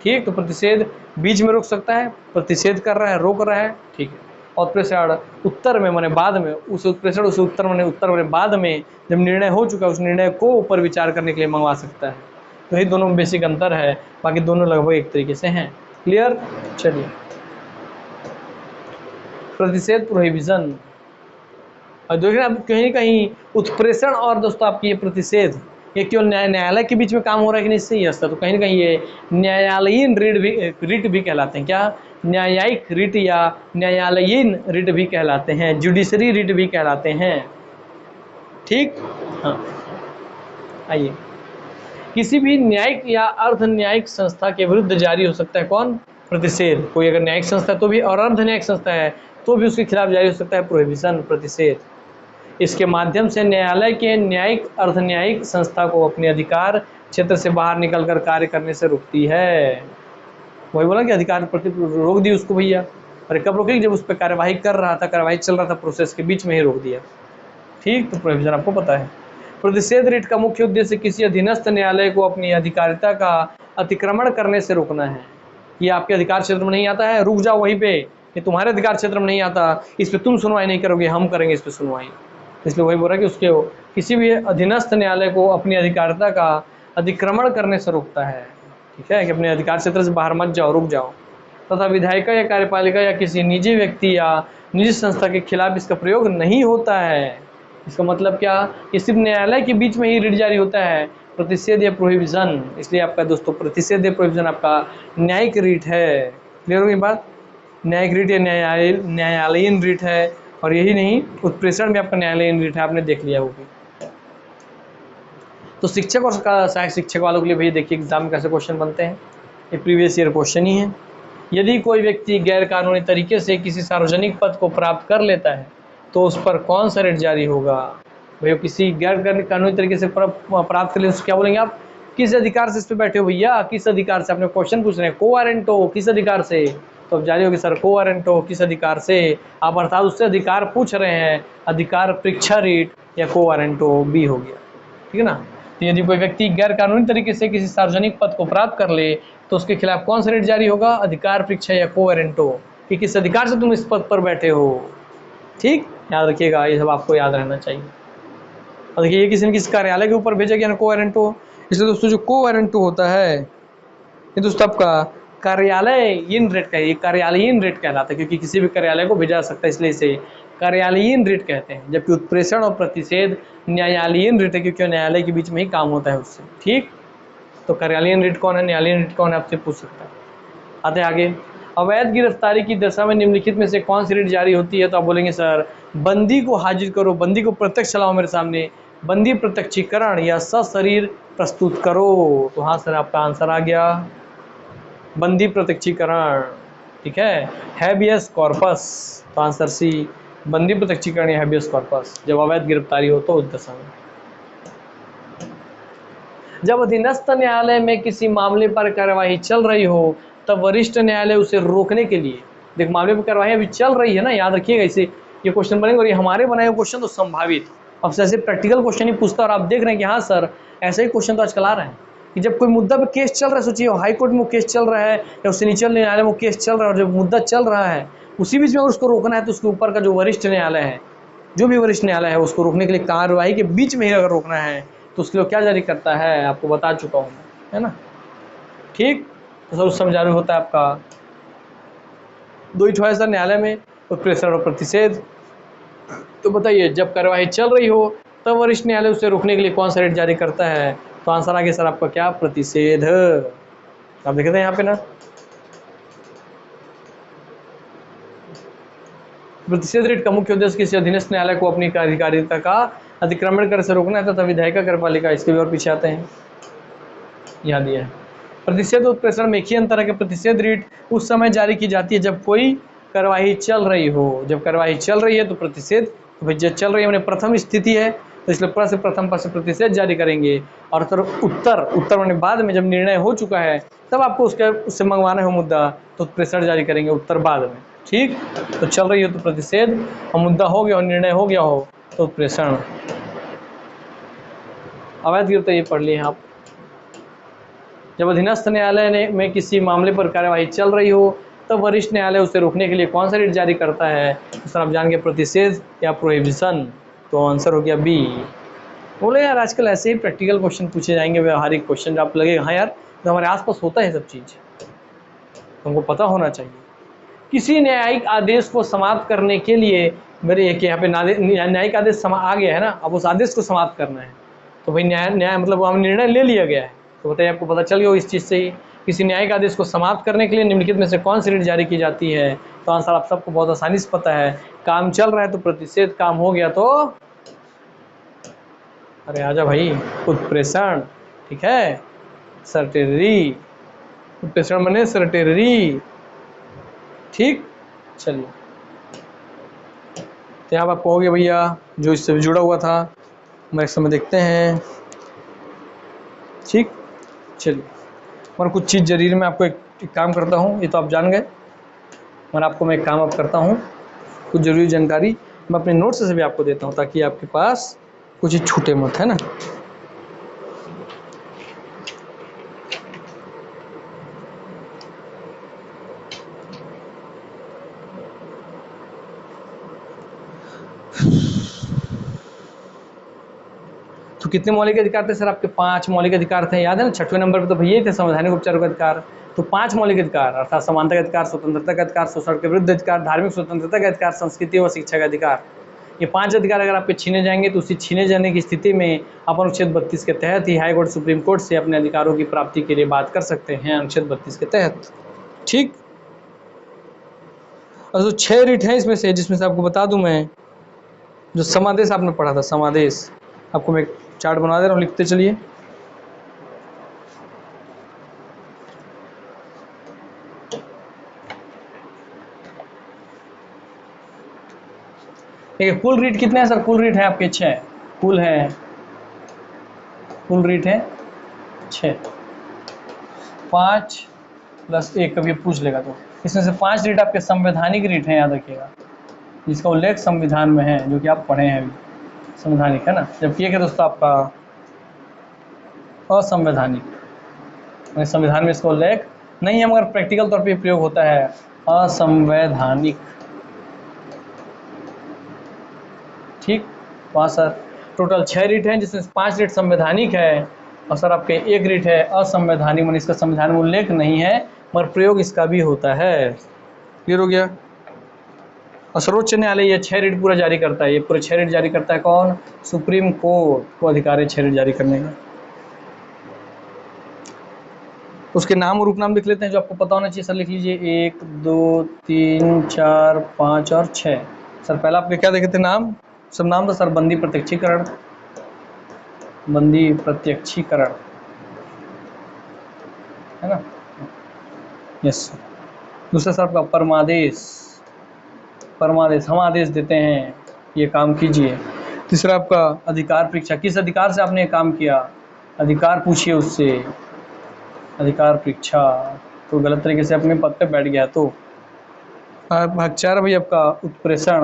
ठीक, तो प्रतिषेध बीच में रोक सकता है, प्रतिषेध कर रहा है, रोक रहा है, ठीक है। और उत्प्रेषण उत्तर में माने बाद में, उस उत्प्रेषण उस उत्तर माने बाद में, जब निर्णय हो चुका है उस निर्णय को ऊपर विचार करने के लिए मंगवा सकता है। तो यही दोनों में बेसिक अंतर है, बाकी दोनों लगभग एक तरीके से हैं। क्लियर? चलिए, प्रतिषेध, प्रोहिबिशन, और देखिए अब कहीं कहीं उत्प्रेषण और दोस्तों आपकी ये प्रतिषेध, ये केवल न्यायालय के बीच में काम हो रहा है कि नहीं, इससे ही हंसता, तो कहीं ना कहीं ये न्यायालयीन रिट भी कहलाते हैं। क्या? न्यायिक रिट या न्यायालयीन रिट भी कहलाते हैं, जुडिशरी रिट भी कहलाते हैं। ठीक, हाँ, आइए, किसी भी न्यायिक या अर्ध न्यायिक संस्था के विरुद्ध जारी हो सकता है कौन? प्रतिषेध। कोई अगर न्यायिक संस्था है तो भी, और अर्ध न्यायिक संस्था है तो भी उसके खिलाफ जारी हो सकता है प्रोहिबिशन, प्रतिषेध। इसके माध्यम से न्यायालय के न्यायिक अर्ध न्यायिक संस्था को अपने अधिकार क्षेत्र से बाहर निकलकर कार्य करने से रोकती है। वही बोला कि अधिकार रोक दी उसको भैया। अरे कब रोकी? जब उस पर कार्यवाही कर रहा था, कार्यवाही चल रहा था, प्रोसेस के बीच में ही रोक दिया। ठीक, तो प्रोहिबिशन आपको पता है। प्रतिषेध रिट का मुख्य उद्देश्य किसी अधीनस्थ न्यायालय को अपनी अधिकारिता का अतिक्रमण करने से रोकना है। ये आपके अधिकार क्षेत्र में नहीं आता है, रुक जाओ वहीं पे, कि तुम्हारे अधिकार क्षेत्र में नहीं आता, इस पर तुम सुनवाई नहीं करोगे, हम करेंगे इस पर सुनवाई। इसलिए वही बोल रहा है कि उसके किसी भी अधीनस्थ न्यायालय को अपनी अधिकारिता का अतिक्रमण करने से रोकता है। ठीक है, कि अपने अधिकार क्षेत्र से बाहर मत जाओ, रुक जाओ। तथा विधायिका या कार्यपालिका या किसी निजी व्यक्ति या निजी संस्था के खिलाफ इसका प्रयोग नहीं होता है। इसका मतलब क्या? ये सिर्फ न्यायालय के बीच में ही रिट जारी होता है, प्रतिषेध या प्रोहिबिशन। इसलिए आपका दोस्तों प्रतिषेध या प्रोहिबिशन आपका न्यायिक रिट है। क्लियर होगी बात? न्यायिक रिट या न्यायालयीन रिट है, और यही नहीं, उत्प्रेषण भी आपका न्यायालयीन रिट है, आपने देख लिया होगी। तो शिक्षक और सहायक शिक्षक वालों के लिए भैया देखिए एग्जाम में कैसे क्वेश्चन बनते हैं, ये प्रीवियस ईयर क्वेश्चन ही है। यदि कोई व्यक्ति गैर कानूनी तरीके से किसी सार्वजनिक पद को प्राप्त कर लेता है तो उस पर कौन सा रिट जारी होगा? भैया किसी गैर कानूनी तरीके से प्राप्त कर ले, क्या बोलेंगे आप? किस अधिकार से इस पर बैठे हो भैया, किस अधिकार से? आपने क्वेश्चन पूछ रहे हैं, को वारंटो, किस अधिकार से? तो अब जारी होगी सर, को वारंटो, किस अधिकार से? आप अर्थात उससे अधिकार पूछ रहे हैं, अधिकार परीक्षा रिट या को वारंटो, बी हो गया। ठीक है ना? तो यदि कोई व्यक्ति गैर कानूनी तरीके से किसी सार्वजनिक पद को प्राप्त कर ले तो उसके खिलाफ कौन सा रिट जारी होगा? अधिकार परीक्षा या को वारंटो, कि किस अधिकार से तुम इस पद पर बैठे हो। ठीक, याद रखिएगा, ये सब आपको याद रहना चाहिए। और देखिए ये किसी न किसी कार्यालय के ऊपर भेजा गया ना को वारंटो, इसलिए दोस्तों जो को वारंटो होता है ये दोस्तों आपका कार्यालयीन रिट का, ये कार्यालयीन रिट कहलाता है, क्योंकि किसी भी कार्यालय को भेजा जा सकता है, इसलिए इसे कार्यालयीन रिट कहते हैं। जबकि उत्प्रेषण और प्रतिषेध न्यायालयीन रिट है, क्योंकि न्यायालय के बीच में ही काम होता है उससे। ठीक, तो कार्यालयीन रिट कौन है, न्यायालयीन रिट कौन है, आपसे पूछ सकता है। आते आगे, अवैध गिरफ्तारी की दशा में निम्नलिखित में से कौन सी रिट जारी होती है? तो आप बोलेंगे सर बंदी को हाजिर करो, बंदी को प्रत्यक्ष लाओ मेरे सामने, बंदी प्रत्यक्षीकरण या सशरीर प्रस्तुत करो। तो हाँ सर, आपका आंसर आ गया बंदी प्रत्यक्षीकरण। ठीक है, हैबियस कॉर्पस, तो आंसर सी, बंदी प्रत्यक्षीकरण या हैबियस कॉर्पस, जब अवैध गिरफ्तारी हो तो उस दशा में। जब अधीनस्थ न्यायालय में किसी मामले पर कार्यवाही चल रही हो तब वरिष्ठ न्यायालय उसे रोकने के लिए, देख मामले पर कार्यवाही अभी चल रही है ना, याद रखिएगा, इसे ये क्वेश्चन बनेंगे और ये हमारे बनाए हुए क्वेश्चन तो संभावित, अब ऐसे प्रैक्टिकल क्वेश्चन ही पूछता है और आप देख रहे हैं कि हाँ सर ऐसे ही क्वेश्चन तो आजकल आ रहे हैं कि जब कोई मुद्दा पे केस चल रहा है, सोचिए हाई कोर्ट में केस चल रहा है या उससे नीचे न्यायालय में केस चल रहा है और जब मुद्दा चल रहा है उसी बीच में अगर उसको रोकना है तो उसके ऊपर का जो वरिष्ठ न्यायालय है, जो भी वरिष्ठ न्यायालय है, उसको रोकने के लिए कार्यवाही के बीच में ही अगर रोकना है तो उसके लिए क्या जारी करता है, आपको बता चुका हूँ, है ना। ठीक, तो सर उस समय जारी होता है आपका दो ही चॉइस है न्यायालय में, प्रेषण और प्रतिषेध। तो बताइए जब कार्यवाही चल रही हो तब वरिष्ठ न्यायालय उसे रोकने के लिए कौन सा रेट जारी करता है, तो आंसर आ गया सर आपका क्या, प्रतिषेध। आप देख रहे हैं यहाँ पे ना, प्रतिषेध रेट का मुख्य उद्देश्य किसी अधीनस्थ न्यायालय को अपनी अधिकारिता का अतिक्रमण कर से रोकना है तथा विधायिका कार्यपालिका, इसके भी और पीछे आते हैं, यहाँ दिया है। प्रतिषेध और प्रेषण में एक ही अंतर है कि प्रतिषेध रेट उस समय जारी की जाती है जब कोई कार्यवाही चल रही हो, जब कार्यवाही चल रही है तो प्रतिषेध, तो भाई जब चल रही है मैंने प्रथम स्थिति है तो इसलिए पर से प्रथम पद से प्रतिषेध जारी करेंगे, और उत्तर मैंने बाद में जब निर्णय हो चुका है तब आपको उससे मंगवाना है मुद्दा तो प्रेषण जारी करेंगे उत्तर बाद में। ठीक, तो चल रही हो तो प्रतिषेध और मुद्दा हो गया और निर्णय हो गया हो तो प्रेषण। अवैध गिरता ये पढ़ लिए आप। जब अधीनस्थ न्यायालय में किसी मामले पर कार्यवाही चल रही हो तब वरिष्ठ न्यायालय उसे रोकने के लिए कौन सा रेट जारी करता है, तो सर आप जान गए प्रतिषेध या प्रोहिबिशन, तो आंसर हो गया बी। बोले यार आजकल ऐसे ही प्रैक्टिकल क्वेश्चन पूछे जाएंगे, व्यवहारिक क्वेश्चन, आप लगेगा हाँ यार तो हमारे आसपास होता है सब चीज़, हमको पता होना चाहिए। किसी न्यायिक आदेश को समाप्त करने के लिए, मेरे एक यहाँ पे न्यायिक आदेश आ गया है ना, अब उस आदेश को समाप्त करना है तो भाई न्याय मतलब हम निर्णय ले लिया गया है, तो बताइए आपको पता चल गया इस चीज़ से ही, किसी न्यायिक आदेश को समाप्त करने के लिए निम्नलिखित में से कौन सी रेट जारी की जाती है, तो आंसर आप सबको बहुत आसानी से पता है, काम चल रहा है तो प्रतिषेध, काम हो गया तो अरे आजा भाई उत्प्रेषण। ठीक है, सर्टेररी, उत्प्रेषण बने सर्टेररी। ठीक, चलिए तो यहाँ आप कहोगे भैया जो इससे भी जुड़ा हुआ था नेक्स्ट समय देखते हैं। ठीक, चलिए और कुछ चीज़ जरूरी मैं आपको एक काम करता हूँ, ये तो आप जान गए, और आपको मैं एक काम अब करता हूँ, कुछ ज़रूरी जानकारी मैं अपने नोट्स से भी आपको देता हूँ ताकि आपके पास कुछ चीज़ छूटे मत, है ना। तो कितने मौलिक अधिकार थे सर आपके, 5 मौलिक अधिकार थे, याद है ना, 6वें नंबर पे तो भैया थे संवैधानिक उपचार का अधिकार, तो 5 मौलिक अधिकार अर्थात समानता का अधिकार, स्वतंत्रता का अधिकार, शोषण के विरुद्ध अधिकार, धार्मिक स्वतंत्रता का अधिकार, संस्कृति व शिक्षा का अधिकार। ये 5 अधिकार अगर आपके छीने जाएंगे तो उसी छीने जाने की स्थिति में अपन अनुच्छेद 32 के तहत ही हाई कोर्ट सुप्रीम कोर्ट से अपने अधिकारों की प्राप्ति के लिए बात कर सकते हैं, अनुच्छेद 32 के तहत। ठीक, और जो 6 रिट हैं इसमें से, जिसमें से आपको बता दूं मैं, जो समादेश आपने पढ़ा था, समादेश आपको मैं चार्ट बना दे रहा हूँ, लिखते चलिए। देखिए कुल रीट कितने हैं सर, कुल रीट है आपके 6, कुल रीट है 6, 5 + 1 कभी पूछ लेगा तो इसमें से 5 रीट आपके संवैधानिक रीट हैं, याद रखिएगा, जिसका उल्लेख संविधान में है, जो कि आप पढ़े हैं अभी, संवैधानिक है ना, जबकि एक है दोस्तों आपका असंवैधानिक, संविधान में इसका उल्लेख नहीं है मगर प्रैक्टिकल तौर पे प्रयोग होता है, असंवैधानिक। ठीक, वहाँ सर टोटल 6 रीट हैं, जिसमें 5 रीट संवैधानिक है और सर आपके 1 रीट है असंवैधानिक, मैंने इसका संविधान में उल्लेख नहीं है मगर प्रयोग इसका भी होता है। क्लियर हो गया। और सर्वोच्च न्यायालय ये 6 रीट पूरा जारी करता है, ये पूरे 6 रीट जारी करता है कौन, सुप्रीम कोर्ट को अधिकार है 6 रीट जारी करने का। उसके नाम और उपनाम लिख लेते हैं जो आपको पता होना चाहिए, सर लिख लीजिए 1 2 3 4 5 और 6। सर पहला आपके क्या देखे थे नाम, सब नाम था सर, बंदी प्रत्यक्षीकरण, बंदी प्रत्यक्षीकरण, है ना, यस। दूसरा सर आपका परमादेश, परमादेश हम आदेश देते हैं ये काम कीजिए। तीसरा आपका अधिकार परीक्षा, किस अधिकार से आपने ये काम किया, अधिकार पूछिए उससे, अधिकार परीक्षा। तो गलत तरीके से अपने पद पे बैठ गया तो भाग 4 भाई आपका उत्प्रेषण,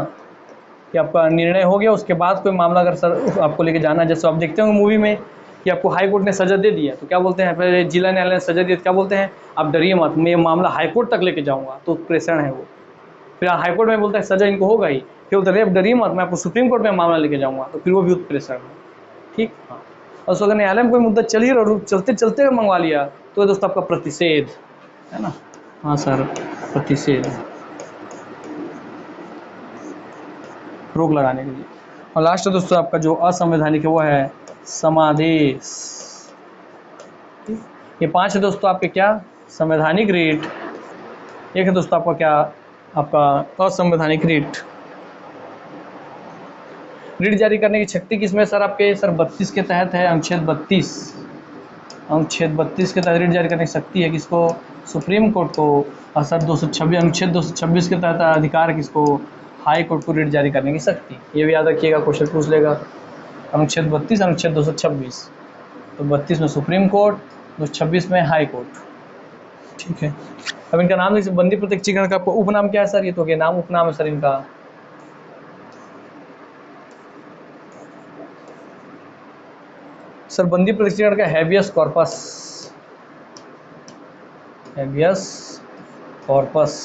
कि आपका निर्णय हो गया उसके बाद कोई मामला अगर सर आपको लेके जाना है, जैसे आप देखते होंगे मूवी में कि आपको हाई कोर्ट ने सजा दे दिया तो क्या बोलते हैं, फिर जिला न्यायालय ने सजा दी तो क्या बोलते हैं, आप डरिए मत, मैं ये मामला हाई कोर्ट तक लेके जाऊंगा, तो उत्प्रेषण है वो। फिर हाई कोर्ट में बोलता है सजा इनको होगा ही, फिर बोलते हैं डरिए मत, मैं आपको सुप्रीम कोर्ट में मामला लेके जाऊंगा, तो फिर वो भी उत्प्रेषण है। ठीक, हाँ। और अगर न्यायालय में कोई मुद्दा चल ही रहा, चलते चलते मंगवा लिया, तो दोस्तों आपका प्रतिषेध है ना। हाँ सर, प्रतिषेध, रोक लगाने के लिए। और लास्ट दोस्तों आपका जो असंवैधानिक है वो है समादेश। ये 5 है दोस्तों आपके क्या, संवैधानिक रीट, एक है दोस्तों आपका क्या, आपका असंवैधानिक रीट। रीट जारी करने की शक्ति किसमें सर आपके, सर 32 के तहत है, अनुच्छेद 32, अनुच्छेद 32 के तहत रीट जारी करने की शक्ति है किसको, सुप्रीम कोर्ट को। और सर 226 अनुच्छेद 226 के तहत अधिकार है किसको, हाई कोर्ट को रीट जारी करने की शक्ति। ये भी याद रखिएगा, क्वेश्चन पूछ लेगा। अनुच्छेद 32, अनुच्छेद 226, तो 32 में सुप्रीम कोर्ट, 226 में हाई कोर्ट। ठीक है, अब इनका नाम देखिए, बंदी प्रत्यक्षीकरण का आपको उपनाम क्या है सर, ये तो क्या नाम उपनाम है सर इनका, सर बंदी प्रत्यक्षीकरण का habeas corpus, habeas corpus,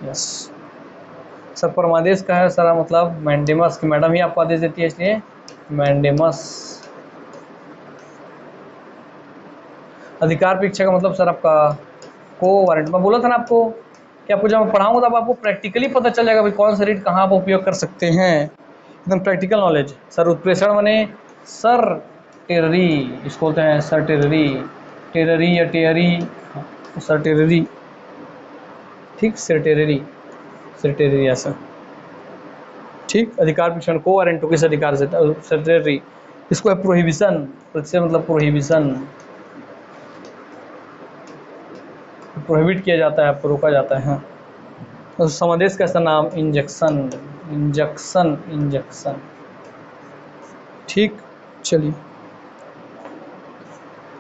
yes. Sir परमादेश का है सर मतलब मैंडेमस, की मैडम ही आपको आदेश देती है इसलिए मैंडेमस। अधिकार परीक्षा का मतलब सर आपका को वारंट, मैं बोला था ना आपको कि आपको जब मैं पढ़ाऊंगा तब आपको प्रैक्टिकली पता चल जाएगा भाई कौन सा रीट कहाँ आप उपयोग कर सकते हैं, एकदम प्रैक्टिकल नॉलेज। सर उत्प्रेषण बने सर टेररी, इसको बोलते हैं सर टेररी, टेररी या टेरी, सर टेररी, ठीक, सर टेररी, सर टेररी ऐसा, ठीक। अधिकार परीक्षण को वारंट किस अधिकार से, सर टेररी। इसको है प्रोहिबिशन, प्रतिषेध मतलब प्रोहिबिशन, प्रोहिबिट किया जाता है, आपको रोका जाता है। तो समादेश का नाम इंजेक्शन, इंजेक्शन, इंजेक्शन, ठीक। चलिए,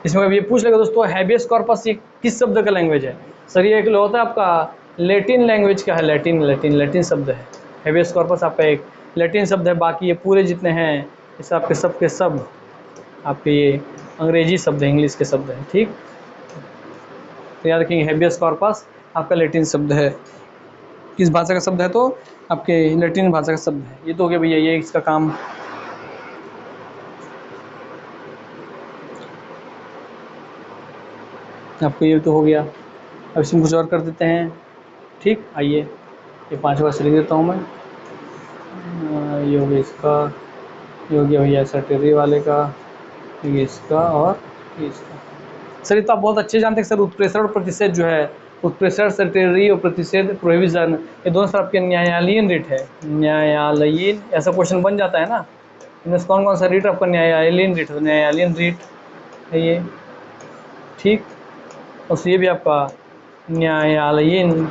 इसमें ये पूछ लेगा दोस्तों हैबियस कॉर्पस ये किस शब्द का लैंग्वेज है, सर ये एक होता है आपका लैटिन लैंग्वेज का है, लैटिन, लैटिन, लैटिन शब्द है। हैबियस कॉर्पस आपका एक लैटिन शब्द है, बाकी ये पूरे जितने हैं इस आपके सब के सब आपके ये अंग्रेजी शब्द है, इंग्लिश के शब्द हैं, ठीक। तो याद रखेंगे हैबियस कॉर्पस आपका लैटिन शब्द है, किस भाषा का शब्द है, तो आपके लैटिन भाषा का शब्द है। ये तो हो गया भैया ये इसका काम। आपको ये तो हो गया, अब इसमें कुछ और कर देते हैं, ठीक। आइए ये 5 बार से लिख देता हूँ मैं, ये हो गया इसका, ये हो गया भैया सटेरी वाले का, ये इसका और ये इसका। सर ये तो आप बहुत अच्छे जानते हैं सर, उत्प्रेषण और प्रतिषेध जो है, उत्प्रेषण सटेरी और प्रतिषेध प्रोहिबिशन, ये दोनों सर आपके न्यायालयीन रीट है, न्यायालयीन, ऐसा क्वेश्चन बन जाता है ना, इनमें कौन कौन सा रीट आपका न्यायालयीन रीट है, न्यायालयीन रीट है ये, ठीक। और ये भी आपका न्यायालयीन,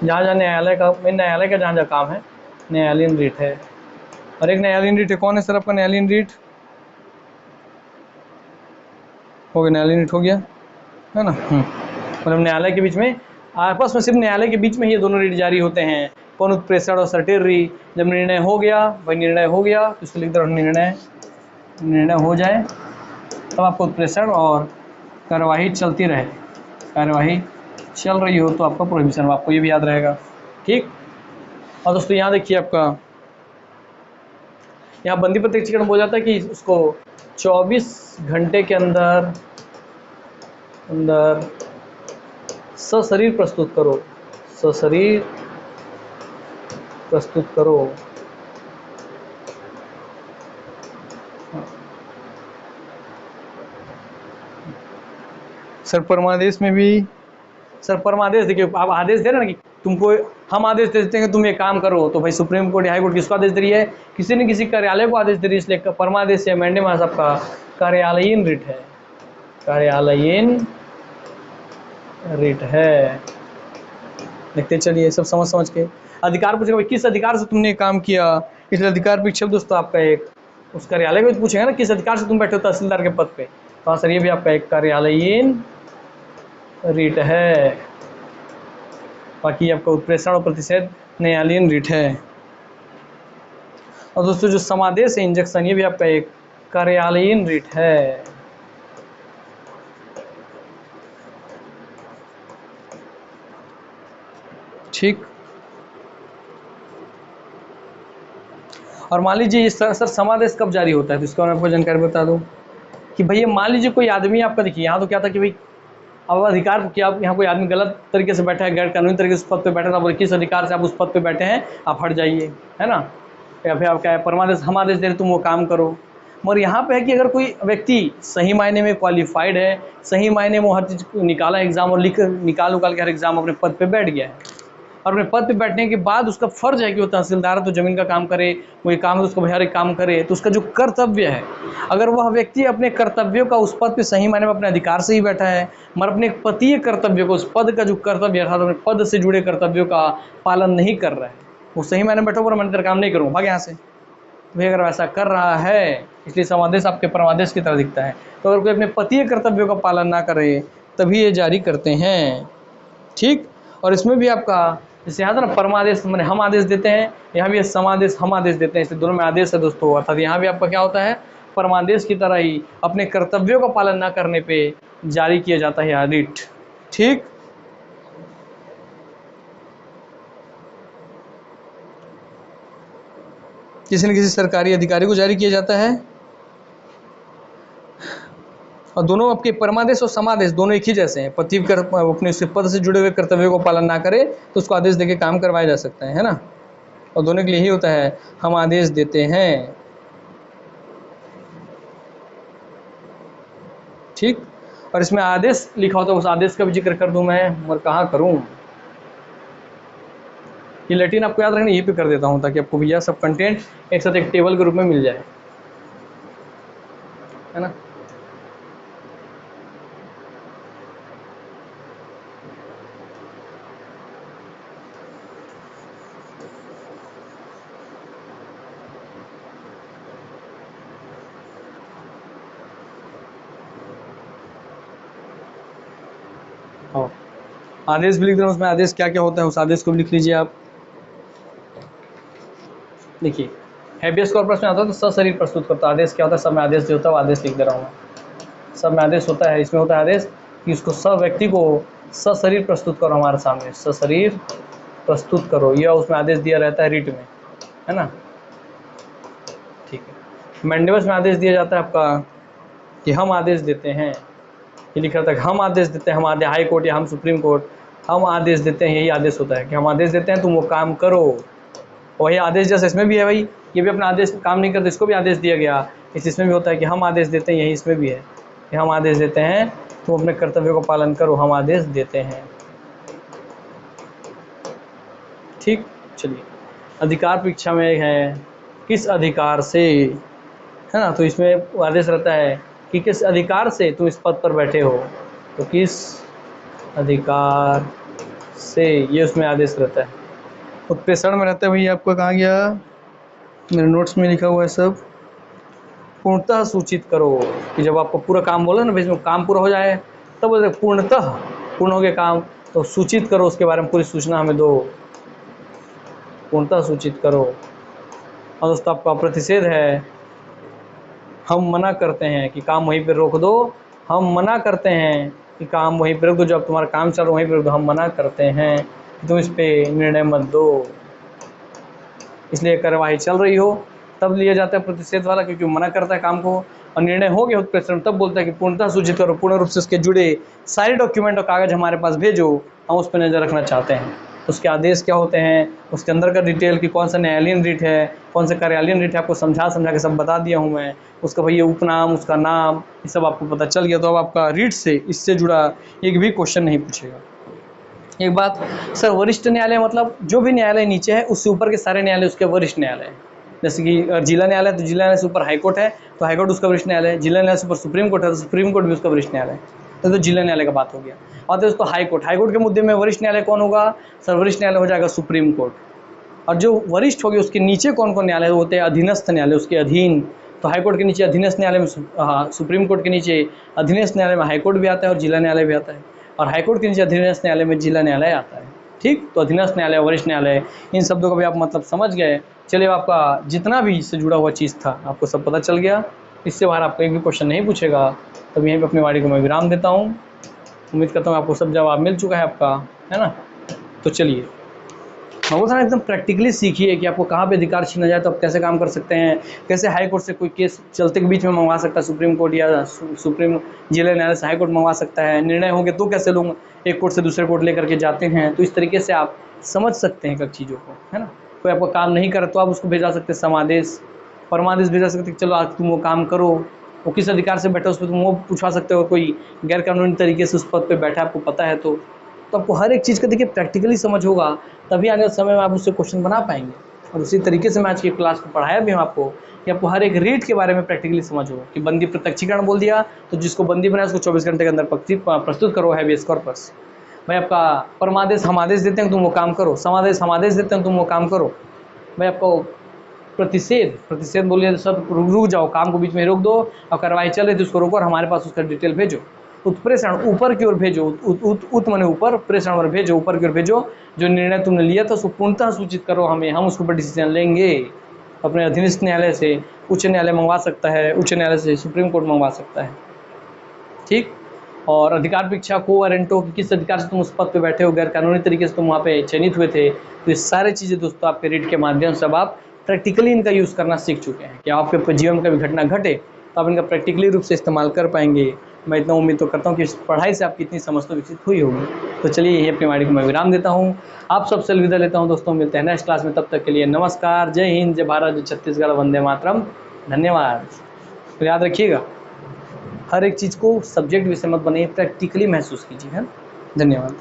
जहाँ जहाँ न्यायालय का, मेन न्यायालय का जहाँ जहाँ काम है न्यायालयीन रीट है। और एक न्यायालयीन रीट है, कौन है सर आपका न्यायालयीन रीट, हो गया न्यायालयीन रीट हो गया है ना, मतलब न्यायालय के बीच में, आपस में सिर्फ न्यायालय के बीच में ये दोनों रीट जारी होते हैं, कौन, उत्प्रेषण और सटेरी। जब निर्णय हो गया भाई, निर्णय हो गया तो इसको लिख दो निर्णय, निर्णय हो जाए तब आपको उत्प्रेषण, और कार्यवाही चलती रहे, कार्यवाही चल रही हो तो आपका प्रोहिबिशन, आपको ये भी याद रहेगा, ठीक। और दोस्तों यहाँ देखिए आपका यहाँ बंदी प्रत्यक्षीकरण हो जाता है कि उसको 24 घंटे के अंदर अंदर सशरीर प्रस्तुत करो, सशरीर प्रस्तुत करो। सर परमादेश में भी, सर परमादेश देखिए आप आदेश दे रहे ना कि तुमको, हम आदेश देते हैं कि तुम ये काम करो, तो भाई सुप्रीम कोर्ट, हाई कोर्ट किसको आदेश दे रही है, किसी न किसी कार्यालय को आदेश दे रही है, इसलिए परमादेश या मैंडेमस आपका कार्यालयीन रीट है, कार्यालयीन रीट है। देखते चलिए सब समझ समझ के। अधिकार पूछेगा किस अधिकार से तुमने काम किया, इसलिए अधिकार परीक्षा दोस्तों आपका एक उस कार्यालय को पूछेगा ना किस अधिकार से तुम बैठे हो तहसीलदार के पद पे, तो हाँ सर ये भी आपका एक कार्यालयीन रीट है। बाकी आपका उत्प्रेषण और प्रतिषेध न्यायालयीन रीट है। और दोस्तों जो समादेश है इंजेक्शन, ये भी आपका एक कार्यालयीन रीट है। ठीक। और मान लीजिए सर समादेश कब जारी होता है, तो इसका मैं आपको जानकारी बता दूं कि भैया मान लीजिए कोई आदमी आपका, देखिए यहाँ तो क्या था कि भाई अब अधिकार कि आप यहाँ कोई आदमी गलत तरीके से बैठा है, गैर कानूनी तरीके से उस पद पे बैठा था, बोले किस अधिकार से आप उस पद पे बैठे हैं, आप हट जाइए, है ना। या फिर आप क्या है परमादेश हम आदेश दे रहे तुम वो काम करो। मगर यहाँ पे है कि अगर कोई व्यक्ति सही मायने में क्वालिफाइड है, सही मायने में हर चीज़ निकाला एग्जाम और लिख निकाल के हर एग्जाम अपने पद पे बैठ गया है, और अपने पद पे बैठने के बाद उसका फर्ज है कि वो तहसीलदार है तो ज़मीन का काम करे, वो ये काम है तो उसको हर एक काम करे, तो उसका जो कर्तव्य है, अगर वह व्यक्ति अपने कर्तव्यों का उस पद पे सही मायने में अपने अधिकार से ही बैठा है, मगर अपने पतीय कर्तव्य को, उस पद का जो कर्तव्य अर्थात अपने पद से जुड़े कर्तव्यों का पालन नहीं कर रहा है, वो सही मायने में बैठो पर मैं तेरा काम नहीं करूँ भाग यहाँ से, तो भाई अगर ऐसा कर रहा है, इसलिए समादेश आपके परमादेश की तरह दिखता है। तो अगर कोई अपने पतीय कर्तव्यों का पालन ना करे तभी ये जारी करते हैं। ठीक। और इसमें भी आपका जैसे यहाँ था ना परमादेश मैंने हम आदेश देते हैं, यहाँ भी समादेश हम आदेश देते हैं, इसलिए दोनों में आदेश है दोस्तों। अर्थात यहाँ भी आपका क्या होता है, परमादेश की तरह ही अपने कर्तव्यों का पालन ना करने पे जारी किया जाता है रिट। ठीक। किसी न किसी सरकारी अधिकारी को जारी किया जाता है, और दोनों आपके परमादेश और समादेश दोनों एक ही जैसे हैं। पति अपने उसके पद से जुड़े हुए कर्तव्यों को पालन ना करे तो उसको आदेश देके काम करवाया जा सकता है ना। और दोनों के लिए यही होता है हम आदेश देते हैं। ठीक। और इसमें आदेश लिखा होता है, उस आदेश का भी जिक्र कर दूं मैं, मगर कहाँ करूं, ये लेटिन आपको याद रखना, यहीं पे कर देता हूं ताकि आपको भैया सब कंटेंट एक साथ एक टेबल के रूप में मिल जाए, है ना। आदेश भी लिख दे रहा हूँ, उसमें आदेश क्या क्या होता है उस आदेश को भी लिख लीजिए आप। देखिए हैबियस कॉर्पस में आता है तो सशरीर प्रस्तुत करता है, आदेश क्या होता है, सब में आदेश जो होता है वो आदेश लिख दे रहा हूँ मैं। सब में आदेश होता है, इसमें होता है आदेश कि उसको सब व्यक्ति को सशरीर प्रस्तुत करो हमारे सामने, सशरीर प्रस्तुत करो, यह उसमें आदेश दिया रहता है रिट में, है ना। ठीक है। मैंडेबस में आदेश दिया जाता है आपका कि हम आदेश देते हैं, ये लिखा रहता है हम आदेश देते हैं, हम आदेश हाई कोर्ट या हम सुप्रीम कोर्ट हम आदेश देते हैं, यही आदेश होता है कि हम आदेश देते हैं तुम वो काम करो। वही आदेश जैसे इसमें भी है भाई, ये भी अपना आदेश काम नहीं करते, इसको भी आदेश दिया गया, इसमें भी होता है कि हम आदेश देते हैं, यही इसमें भी है कि हम आदेश देते हैं तुम अपने कर्तव्यों का पालन करो, हम आदेश देते हैं। ठीक। चलिए अधिकार परीक्षा में है किस अधिकार से, है ना, तो इसमें आदेश रहता है कि किस अधिकार से तुम इस पद पर बैठे हो, तो किस अधिकार से, ये उसमें आदेश रहता है। उत्प्रेषण में रहता है भैया आपका, कहाँ गया, मेरे नोट्स में लिखा हुआ है सब, पूर्णतः सूचित करो, कि जब आपको पूरा काम बोला ना भाई इसमें काम पूरा हो जाए तब बोलते पूर्णतः, पूर्ण हो गया काम तो सूचित करो, उसके बारे में पूरी सूचना हमें दो, पूर्णतः सूचित करो। और दोस्तों आपका प्रतिषेध है, हम मना करते हैं कि काम वहीं पर रोक दो, हम मना करते हैं कि काम वहीं पर रोक दो, जब तुम्हारा काम चल रहा वहीं पर रोक दो, हम मना करते हैं कि तुम इस पर निर्णय मत दो, इसलिए कार्यवाही चल रही हो तब लिया जाता है प्रतिषेध वाला, क्योंकि मना करता है काम को, और निर्णय हो गया उत्प्रेषण तब बोलता है कि पूर्णतः सूचित करो, पूर्ण रूप से उसके जुड़े सारे डॉक्यूमेंट और कागज हमारे पास भेजो, हम उस पर नज़र रखना चाहते हैं। उसके आदेश क्या होते हैं, उसके अंदर का डिटेल कि कौन सा न्यायालयीन रिट है, कौन सा कार्यालयीन रिट है, आपको समझा के सब बता दिया हूँ मैं। उसका भैया उपनाम, उसका नाम, ये सब आपको पता चल गया, तो अब आपका रिट से इससे जुड़ा एक भी क्वेश्चन नहीं पूछेगा। एक बात सर, वरिष्ठ न्यायालय मतलब जो भी न्यायालय नीचे है उससे ऊपर के सारे न्यायालय उसके वरिष्ठ न्यायालय है। जैसे कि जिला न्यायालय तो जिला न्यायालय से ऊपर हाईकोर्ट है तो हाईकोर्ट उसका वरिष्ठ न्यायालय है, जिला न्यायालय से ऊपर सुप्रीम कोर्ट है तो सुप्रीम कोर्ट भी उसका वरिष्ठ न्यायालय है। तो जिला न्यायालय का बात हो गया। और तो उसको हाईकोर्ट, हाईकोर्ट के मुद्दे में वरिष्ठ न्यायालय कौन होगा सर, वरिष्ठ न्यायालय हो जाएगा सुप्रीम कोर्ट। और जो वरिष्ठ होगी उसके नीचे कौन कौन न्यायालय होते हैं, अधीनस्थ न्यायालय, उसके अधीन तो हाई कोर्ट के नीचे अधीनस्थ न्यायालय में सुप्रीम कोर्ट के नीचे अधीनस्थ न्यायालय में हाई कोर्ट भी आता है और जिला न्यायालय भी आता है, और हाई कोर्ट के नीचे अधीनस्थ न्यायालय में जिला न्यायालय आता है। ठीक, तो अधीनस्थ न्यायालय, वरिष्ठ न्यायालय, इन शब्दों का भी आप मतलब समझ गए। चलिए, आपका जितना भी इससे जुड़ा हुआ चीज़ था आपको सब पता चल गया। इससे बाहर आपको एक भी क्वेश्चन नहीं पूछेगा। तब यहीं पर अपनी वाणी को मैं विराम देता हूँ। उम्मीद करता हूँ आपको सब जवाब मिल चुका है आपका, है ना। तो चलिए, वो सारा एकदम प्रैक्टिकली सीखिए कि आपको कहाँ पे अधिकार छीना जाए तो आप कैसे काम कर सकते हैं, कैसे हाई कोर्ट से कोई केस चलते के बीच में मंगवा सकता है सुप्रीम कोर्ट, या सुप्रीम जिला न्यायालय से हाई कोर्ट मंगवा सकता है। निर्णय होंगे तो कैसे लोग एक कोर्ट से दूसरे कोर्ट लेकर के जाते हैं। तो इस तरीके से आप समझ सकते हैं कई चीज़ों को, है ना। कोई आपका काम नहीं करे तो आप उसको भेजा सकते हैं समादेश, परमादेश भेजा सकते हैं, चलो आज तुम वो काम करो। वो किस अधिकार से बैठा उस पर तुम वो पूछवा सकते हो। कोई गैर कानूनी तरीके से उस पद पर बैठा आपको पता है तो आपको हर एक चीज़ का देखिए प्रैक्टिकली समझ होगा, तभी आने वाले समय में आप उससे क्वेश्चन बना पाएंगे। और उसी तरीके से मैं आज की क्लास को पढ़ाया भी हूँ आपको कि आपको हर एक रीट के बारे में प्रैक्टिकली समझ हो कि बंदी प्रत्यक्षीकरण बोल दिया तो जिसको बंदी बनाया उसको 24 घंटे के अंदर प्रस्तुत करो हैबियस कॉर्पस। भाई आपका परमादेश हम आदेश देते हैं तुम वो काम करो, समादेश हम आदेश देते हैं तुम वो काम करो। भाई आपको प्रतिषेध बोलिए तो सब रुक जाओ, काम को बीच में रोक दो, और कार्रवाई चल रही तो उसको रोको और हमारे पास उसका डिटेल भेजो। उत्प्रेषण ऊपर की ओर भेजो, उत माने ऊपर, प्रेषण और भेजो, ऊपर की ओर भेजो। जो निर्णय तुमने लिया था उसको पूर्णतः सूचित करो हमें, हम उसके ऊपर डिसीजन लेंगे। अपने अधीनस्थ न्यायालय से उच्च न्यायालय मंगवा सकता है, उच्च न्यायालय से सुप्रीम कोर्ट मंगवा सकता है। ठीक, और अधिकार परीक्षा को वारंटो कि किस अधिकार से तुम उस पद पे बैठे हो, गैर कानूनी तरीके से तुम वहाँ पे चयनित हुए थे। तो ये सारी चीज़ें दोस्तों आपके रीड के माध्यम से अब आप प्रैक्टिकली इनका यूज़ करना सीख चुके हैं कि आपके जीवन में कभी घटना घटे तो आप इनका प्रैक्टिकली रूप से इस्तेमाल कर पाएंगे। मैं इतना उम्मीद तो करता हूँ कि इस पढ़ाई से आपकी इतनी समझ तो विकसित हुई होगी। तो चलिए, यही अपनी वाणी को मैं विराम देता हूँ, आप सबसे अलविदा लेता हूँ दोस्तों। मिलते हैं नेक्स्ट क्लास में, तब तक के लिए नमस्कार, जय हिंद, जय भारत, जय छत्तीसगढ़, वंदे मातरम, धन्यवाद। तो याद रखिएगा, हर एक चीज़ को सब्जेक्ट विषय मत बनाइए, प्रैक्टिकली महसूस कीजिए, है। धन्यवाद।